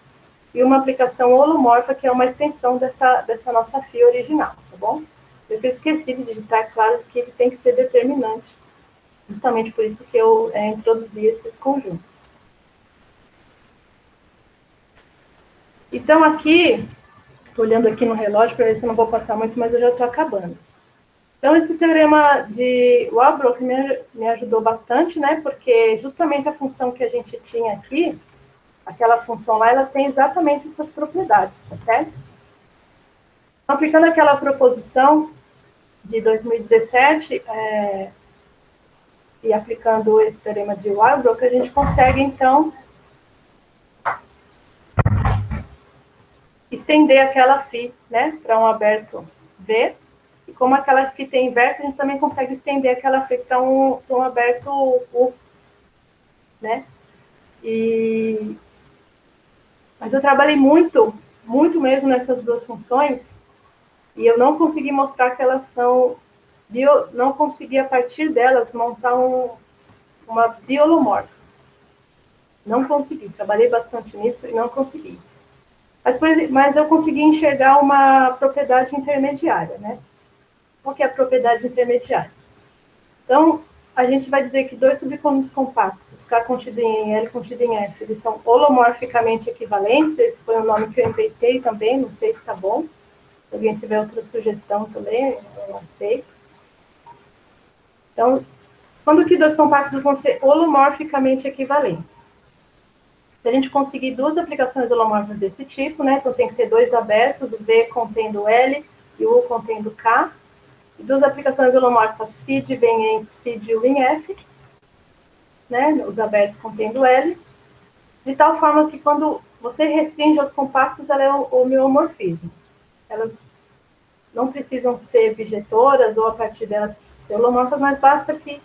e uma aplicação holomorfa, que é uma extensão dessa nossa φ original, tá bom? Eu esqueci de digitar, claro, que ele tem que ser determinante, justamente por isso que eu introduzi esses conjuntos. Então, aqui, estou olhando aqui no relógio para ver se eu não vou passar muito, mas eu já estou acabando. Então, esse teorema de Weilbrock me ajudou bastante, né? Porque justamente a função que a gente tinha aqui, aquela função lá, ela tem exatamente essas propriedades, tá certo? Então, aplicando aquela proposição de 2017, e aplicando esse teorema de Weilbrock, a gente consegue, então, estender aquela φ, né, para um aberto V, e como aquela φ tem inverso, a gente também consegue estender aquela φ para um aberto U, né? Mas eu trabalhei muito mesmo nessas duas funções, e eu não consegui mostrar que elas são, não consegui a partir delas montar uma biolomorfa. Não consegui, trabalhei bastante nisso e não consegui. Mas eu consegui enxergar uma propriedade intermediária, né? Qual que é a propriedade intermediária? Então, a gente vai dizer que dois subconjuntos compactos, K contido em L contido em F, eles são holomorficamente equivalentes. Esse foi o nome que eu inventei também, não sei se está bom. Se alguém tiver outra sugestão também, eu aceito. Então, quando que dois compactos vão ser holomorficamente equivalentes? Se a gente conseguir duas aplicações holomórficas desse tipo, né? Então tem que ter dois abertos, o V contendo L e o U contendo K, e duas aplicações holomórficas feed vem em psi de U em F, né? Os abertos contendo L, de tal forma que quando você restringe aos compactos, ela é o homeomorfismo. Elas não precisam ser bijetoras ou a partir delas ser holomórficas, mas basta que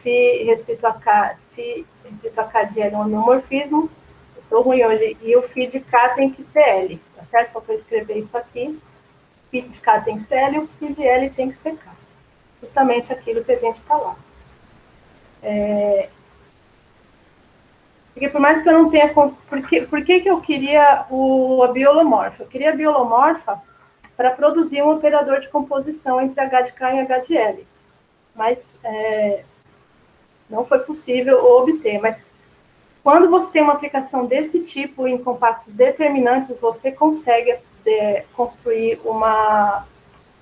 Φ restrito a K de L é um homeomorfismo. Estou ruim hoje. E o Φ de K tem que ser L, tá certo? Só para eu escrever isso aqui. Φ de K tem que ser L e o Psi de L tem que ser K. Justamente aquilo que a gente está lá. Porque por mais que eu não tenha... Por que eu queria a biolomorfa? Eu queria a biolomorfa para produzir um operador de composição entre H de K e H de L. Mas não foi possível obter. Mas quando você tem uma aplicação desse tipo em compactos determinantes, você consegue construir um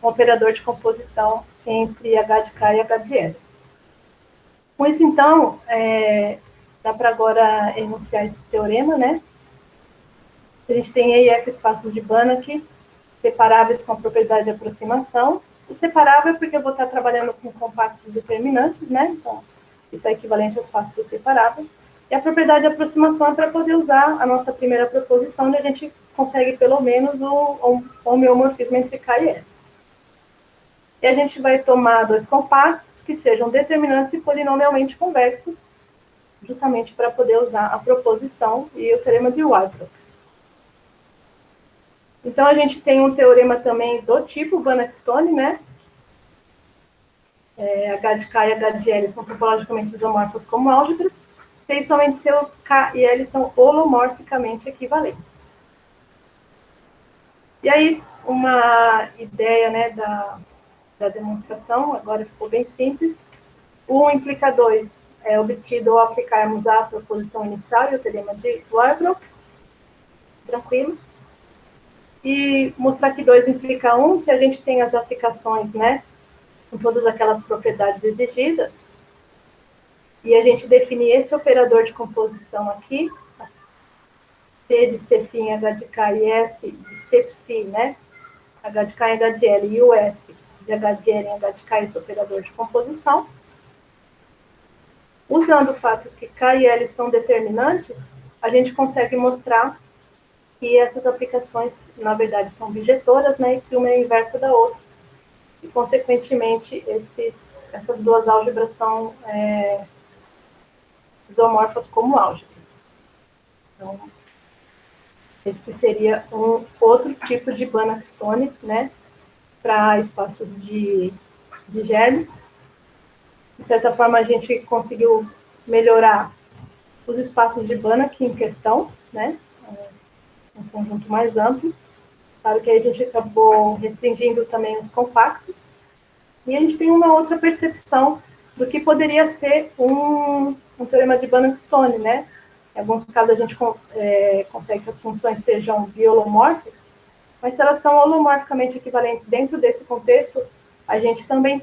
operador de composição entre H de K e H de L. Com isso, então, dá para agora enunciar esse teorema, né? A gente tem E e F espaços de Banach separáveis com a propriedade de aproximação. O separável é porque eu vou estar trabalhando com compactos determinantes, né? Então, isso é equivalente ao espaço separável. E a propriedade de aproximação é para poder usar a nossa primeira proposição, onde a gente consegue pelo menos o homeomorfismo entre K e L. E a gente vai tomar dois compactos que sejam determinantes e polinomialmente convexos, justamente para poder usar a proposição e o teorema de Weyrauch. Então, a gente tem um teorema também do tipo Banach-Stone, né? H de K e H de L são topologicamente isomorfos como álgebras, se somente seu K e L são holomorficamente equivalentes. E aí, uma ideia, né, da demonstração, agora ficou bem simples. 1 implica 2 é obtido ao aplicarmos a proposição inicial e o teorema de Weyrauch. Tranquilo. E mostrar que 2 implica 1, se a gente tem as aplicações, né, com todas aquelas propriedades exigidas, e a gente definir esse operador de composição aqui, T de C φ em H de K e S de C psi, né, H de K em H de L, e o S de H de L em H de K, esse operador de composição. Usando o fato que K e L são determinantes, a gente consegue mostrar que essas aplicações, na verdade, são bijetoras, né, e que uma é inversa da outra. E, consequentemente, essas duas álgebras são isomorfas como álgebras. Então, esse seria um outro tipo de Banach-Stone, né, para espaços de germes. De certa forma, a gente conseguiu melhorar os espaços de Banach em questão, né, um conjunto mais amplo. Claro que aí a gente acabou restringindo também os compactos. E a gente tem uma outra percepção do que poderia ser um teorema de Banach-Stone, né? Em alguns casos a gente consegue que as funções sejam biolomórficas, mas se elas são holomorficamente equivalentes dentro desse contexto, a gente também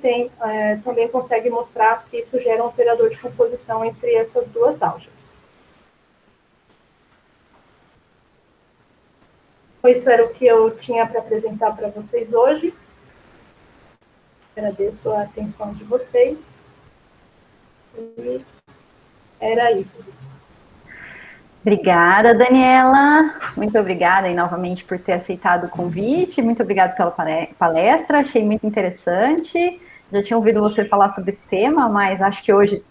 também consegue mostrar que isso gera um operador de composição entre essas duas álgebras. Isso era o que eu tinha para apresentar para vocês hoje. Agradeço a atenção de vocês. E era isso. Obrigada, Daniela. Muito obrigada aí novamente por ter aceitado o convite. Muito obrigada pela palestra. Achei muito interessante. Já tinha ouvido você falar sobre esse tema, mas acho que hoje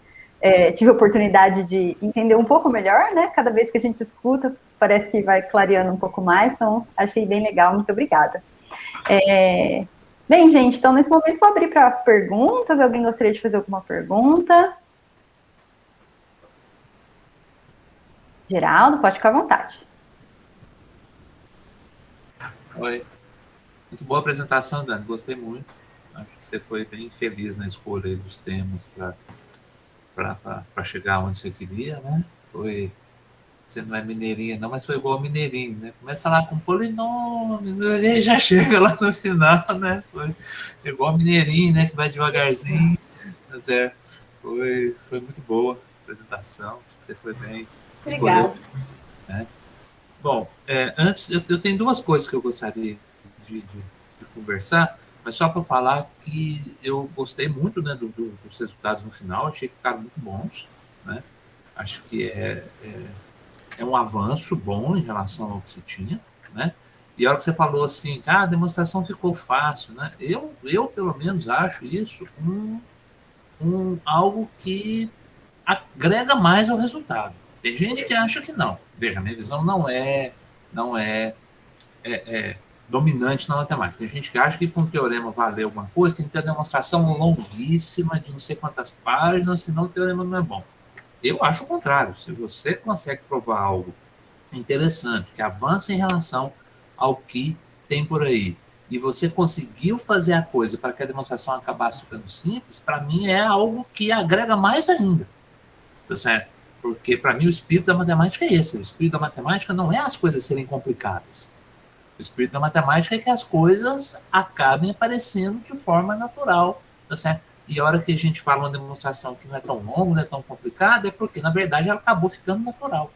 tive a oportunidade de entender um pouco melhor, né? Cada vez que a gente escuta, parece que vai clareando um pouco mais. Então, achei bem legal. Muito obrigada. Bem, gente, então nesse momento vou abrir para perguntas. Alguém gostaria de fazer alguma pergunta? Geraldo, pode ficar à vontade. Oi. Muito boa apresentação, Dani. Gostei muito. Acho que você foi bem feliz na escolha aí dos temas para chegar onde você queria, né? Foi você não é mineirinha, não, mas foi igual mineirinho, né? Começa lá com polinômios, e já chega lá no final, né? Foi igual mineirinho, né? Que vai devagarzinho. Mas foi muito boa a apresentação, acho que você foi bem, escolheu, Obrigada. né? Bom, antes, eu tenho duas coisas que eu gostaria de conversar, mas só para falar que eu gostei muito, né, dos resultados no final, achei que ficaram muito bons, né? Acho que é um avanço bom em relação ao que se tinha, né? E a hora que você falou assim, a demonstração ficou fácil, né? Eu pelo menos acho isso algo que agrega mais ao resultado. Tem gente que acha que não. Veja, minha visão não é dominante na matemática. Tem gente que acha que para um teorema valer alguma coisa tem que ter uma demonstração longuíssima de não sei quantas páginas, senão o teorema não é bom. Eu acho o contrário. Se você consegue provar algo interessante, que avança em relação ao que tem por aí, e você conseguiu fazer a coisa para que a demonstração acabasse ficando simples, para mim é algo que agrega mais ainda. Tá certo? Porque para mim o espírito da matemática é esse. O espírito da matemática não é as coisas serem complicadas. O espírito da matemática é que as coisas acabem aparecendo de forma natural, tá certo? E a hora que a gente fala uma demonstração que não é tão longa, não é tão complicada, é porque, na verdade, ela acabou ficando natural.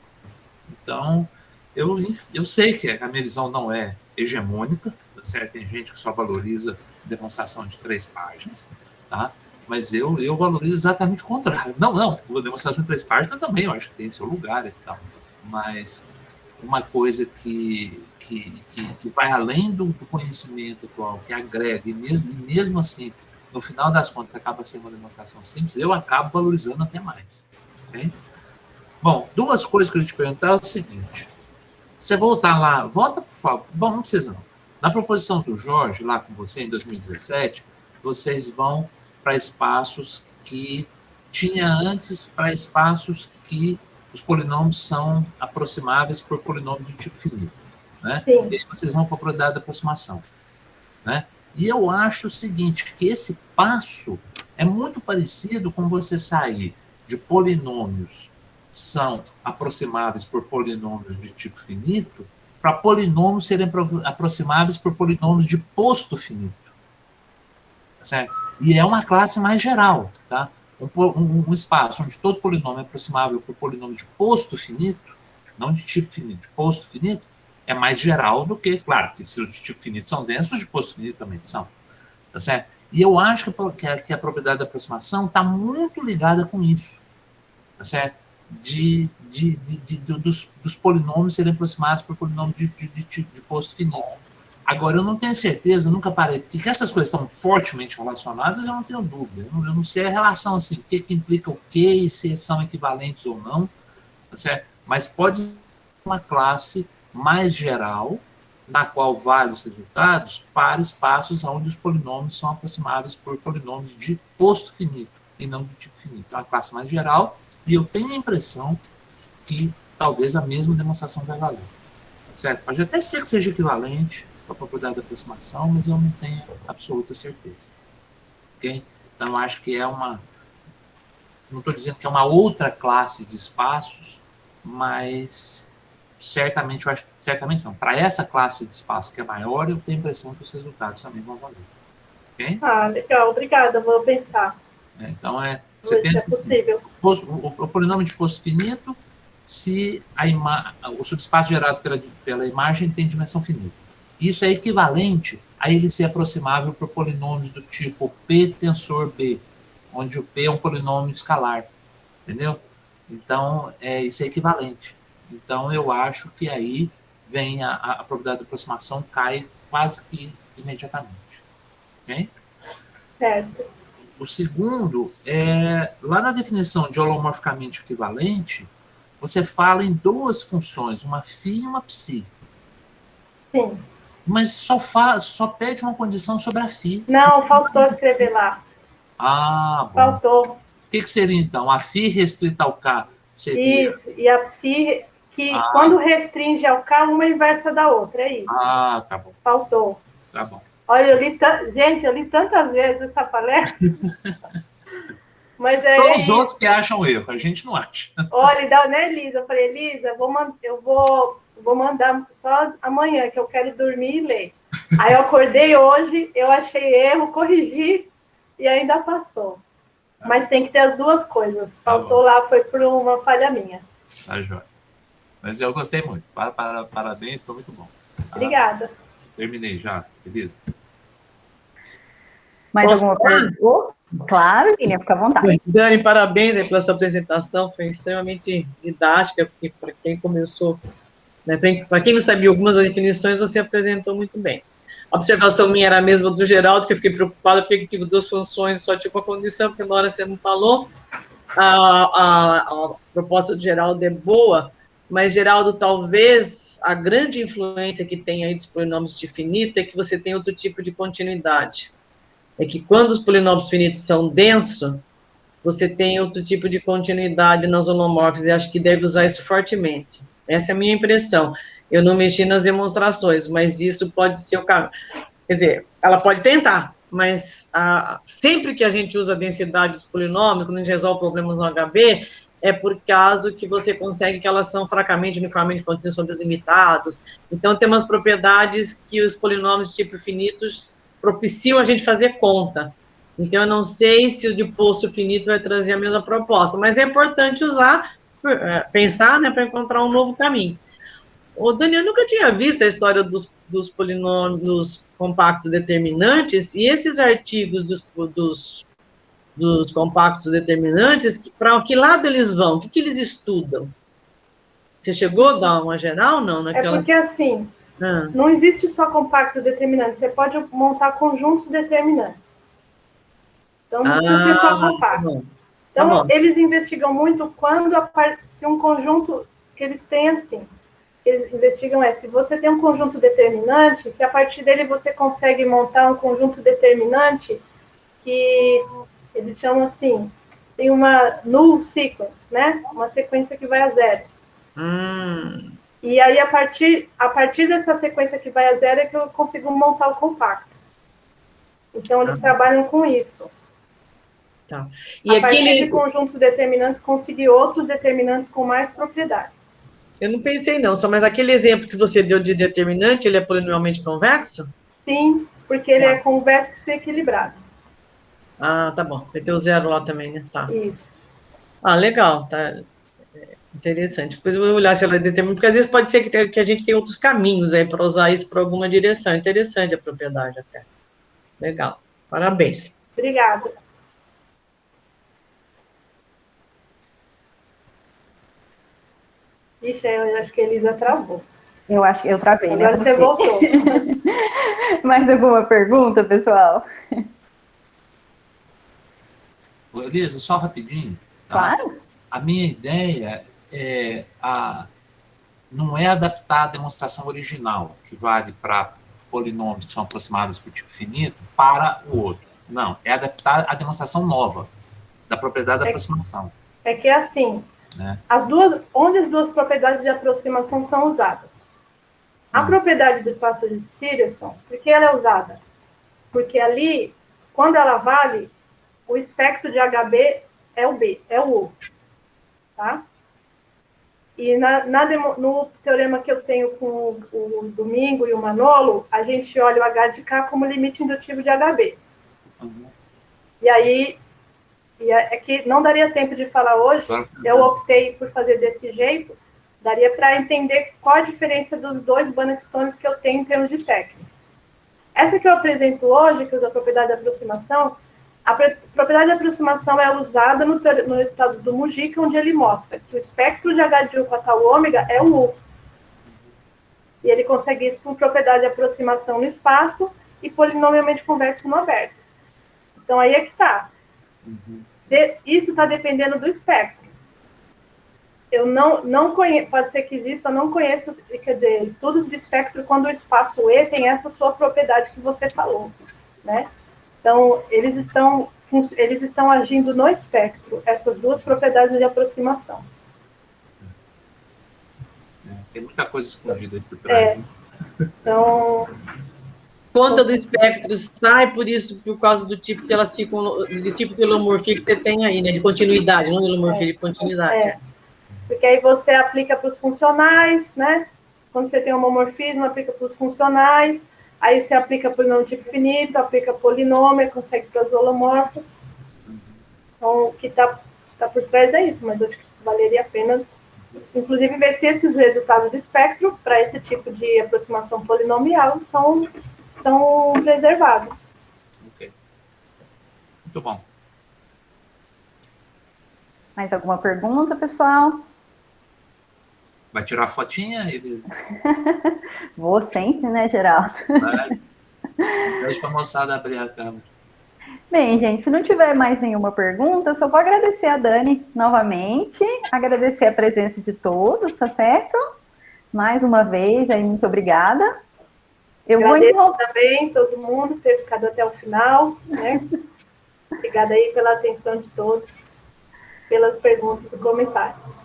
Então, eu sei que a minha visão não é hegemônica, tá certo? Tem gente que só valoriza demonstração de 3 páginas, tá? Mas eu valorizo exatamente o contrário. Não, a demonstração de 3 páginas também, eu acho que tem seu lugar e tal. Mas uma coisa que vai além do conhecimento atual, que agrega, e mesmo assim, no final das contas, acaba sendo uma demonstração simples, eu acabo valorizando até mais. Okay? Bom, duas coisas que eu ia te perguntar é o seguinte. Você voltar lá, volta, por favor. Bom, não precisa não. Na proposição do Jorge, lá com você, em 2017, vocês vão para espaços que tinha antes, para espaços que os polinômios são aproximáveis por polinômios de tipo finito. Né? E aí vocês vão para a probabilidade de aproximação. Né? E eu acho o seguinte, que esse passo é muito parecido com você sair de polinômios são aproximáveis por polinômios de tipo finito para polinômios serem aproximáveis por polinômios de posto finito. Certo? E é uma classe mais geral. Tá? Um espaço onde todo polinômio é aproximável por polinômio de posto finito, não de tipo finito, de posto finito, é mais geral do que, claro, que se os de tipo finito são densos, os de posto finito também são. Tá certo? E eu acho que a propriedade da aproximação está muito ligada com isso. Tá certo? Dos polinômios serem aproximados por polinômios de posto finito. Agora, eu não tenho certeza, eu nunca parei, porque que essas coisas estão fortemente relacionadas, eu não tenho dúvida. Eu não sei a relação, assim, o que implica o quê e se são equivalentes ou não, tá certo? Mas pode ser uma classe mais geral, na qual vale os resultados para espaços onde os polinômios são aproximáveis por polinômios de posto finito e não de tipo finito. É uma classe mais geral e eu tenho a impressão que talvez a mesma demonstração vai valer. Certo? Pode até ser que seja equivalente para a propriedade da aproximação, mas eu não tenho absoluta certeza. Okay? Então, eu acho que é uma... Não estou dizendo que é uma outra classe de espaços, mas certamente, eu acho que certamente não. Para essa classe de espaço que é maior, eu tenho a impressão que os resultados também vão valer. Okay? Legal, obrigada, vou pensar. Então, você pensa possível. Assim, o polinômio de posto finito, se o subespaço gerado pela imagem tem dimensão finita. Isso é equivalente a ele ser aproximável por polinômios do tipo P tensor B, onde o P é um polinômio escalar. Entendeu? Então, isso é equivalente. Então, eu acho que aí vem a probabilidade de aproximação cai quase que imediatamente. Ok? Certo. O segundo lá na definição de holomorficamente equivalente, você fala em duas funções, uma φ e uma ψ. Sim. Mas só pede uma condição sobre a φ. Não, faltou escrever lá. Bom. Faltou. O que seria, então? A φ restrita ao K seria... Isso, e a ψ, que quando restringe ao K, uma é inversa da outra, é isso. Tá bom. Faltou. Tá bom. Olha, gente, eu li tantas vezes essa palestra. Mas São os outros que acham erro, a gente não acha. Olha, né, Elisa? Eu falei, Elisa, eu vou mandar só amanhã, que eu quero dormir e ler. Aí eu acordei hoje, eu achei erro, corrigi e ainda passou. Mas tem que ter as duas coisas. Faltou lá, foi por uma falha minha. Tá, joia. Mas eu gostei muito. Parabéns, foi muito bom. Tá? Obrigada. Terminei já, Elisa. Mais alguma pergunta? Claro, Lilian, fica à vontade. Dani, parabéns aí pela sua apresentação, foi extremamente didática, porque para quem começou, né, para quem não sabia algumas das definições, você apresentou muito bem. A observação minha era a mesma do Geraldo, que eu fiquei preocupada porque tive duas funções e só tinha uma condição, porque na hora você não falou, a proposta do Geraldo é boa, mas, Geraldo, talvez a grande influência que tem aí dos polinômios de finito é que você tem outro tipo de continuidade. É que quando os polinômios finitos são densos, você tem outro tipo de continuidade nas holomorfas, e acho que deve usar isso fortemente. Essa é a minha impressão. Eu não mexi nas demonstrações, mas isso pode ser o caminho. Quer dizer, ela pode tentar, mas sempre que a gente usa a densidade dos polinômios, quando a gente resolve problemas no HB, é por causa que você consegue que elas são fracamente uniformemente contínuas sobre os limitados. Então, tem umas propriedades que os polinômios de tipo finitos propiciam a gente fazer conta. Então, eu não sei se o de posto finito vai trazer a mesma proposta, mas é importante usar, pensar, né, para encontrar um novo caminho. O Daniel nunca tinha visto a história dos polinômios compactos determinantes, e esses artigos dos compactos determinantes, para que lado eles vão? O que eles estudam? Você chegou a dar uma geral, não? Naquelas... É porque, assim, não existe só compacto determinante, você pode montar conjuntos determinantes. Então, não precisa ser só compacto. Então, eles investigam muito quando se um conjunto que eles têm assim. Eles investigam se você tem um conjunto determinante, se a partir dele você consegue montar um conjunto determinante que eles chamam assim, tem uma null sequence, né? Uma sequência que vai a zero. E aí, a partir dessa sequência que vai a zero, é que eu consigo montar o compacto. Então, eles trabalham com isso. Tá. E a partir de conjuntos determinantes, conseguir outros determinantes com mais propriedades. Eu não pensei, não, mas aquele exemplo que você deu de determinante, ele é polinomialmente convexo? Sim, porque ele é convexo e equilibrado. Ah, tá bom. Vai ter o zero lá também, né? Tá. Isso. Ah, legal, tá. Interessante. Depois eu vou olhar se ela é determinante, porque às vezes pode ser que a gente tenha outros caminhos aí para usar isso para alguma direção. Interessante a propriedade até. Legal. Parabéns. Obrigada. Ixi, eu acho que a Elisa travou. Eu acho que eu travei, né? Agora você voltou. Mais alguma pergunta, pessoal? Elisa, só rapidinho. Tá? Claro. A minha ideia não é adaptar a demonstração original, que vale para polinômios que são aproximados por tipo finito, para o outro. Não, é adaptar a demonstração nova, da propriedade da aproximação. É que é assim, né? Onde as duas propriedades de aproximação são usadas? A propriedade do espaço de Siriusson, por que ela é usada? Porque ali, quando ela vale, o espectro de HB é o B, é o U. Tá? E no teorema que eu tenho com o Domingo e o Manolo, a gente olha o H de K como limite indutivo de HB. E aí, é que não daria tempo de falar hoje, eu optei por fazer desse jeito, daria para entender qual a diferença dos dois Banach-Stones que eu tenho em termos de técnica. Essa que eu apresento hoje, que usa a propriedade de aproximação, a propriedade de aproximação é usada no resultado do Mujica, onde ele mostra que o espectro de H de U com a tal ômega é o U. E ele consegue isso com propriedade de aproximação no espaço e polinomialmente convexo no aberto. Então, aí é que está. Isso está dependendo do espectro. Eu não conheço, pode ser que exista, eu não conheço, quer dizer, estudos de espectro quando o espaço E tem essa sua propriedade que você falou, né? Então, eles estão agindo no espectro, essas duas propriedades de aproximação. Tem muita coisa escondida aí por trás, né? Então... conta do espectro sai por isso, por causa do tipo que elas ficam, do tipo de holomorfia que você tem aí, né? De continuidade, não de holomorfia, de continuidade. Porque aí você aplica para os funcionais, né? Quando você tem homomorfismo, aplica para os funcionais, aí você aplica para o tipo finito, aplica polinômio, consegue para os holomorfos. Então, o que está por trás é isso, mas eu acho que valeria a pena, inclusive, ver se esses resultados do espectro, para esse tipo de aproximação polinomial, são preservados. Ok. Muito bom. Mais alguma pergunta, pessoal? Vai tirar a fotinha, Elisa? Vou sempre, né, Geraldo? Vai. Deixa para a moçada abrir a câmera. Bem, gente, se não tiver mais nenhuma pergunta, eu só vou agradecer a Dani novamente, agradecer a presença de todos, tá certo? Mais uma vez, aí, muito obrigada. Eu Agradeço vou também todo mundo ter ficado até o final, né? Obrigada aí pela atenção de todos, pelas perguntas e comentários.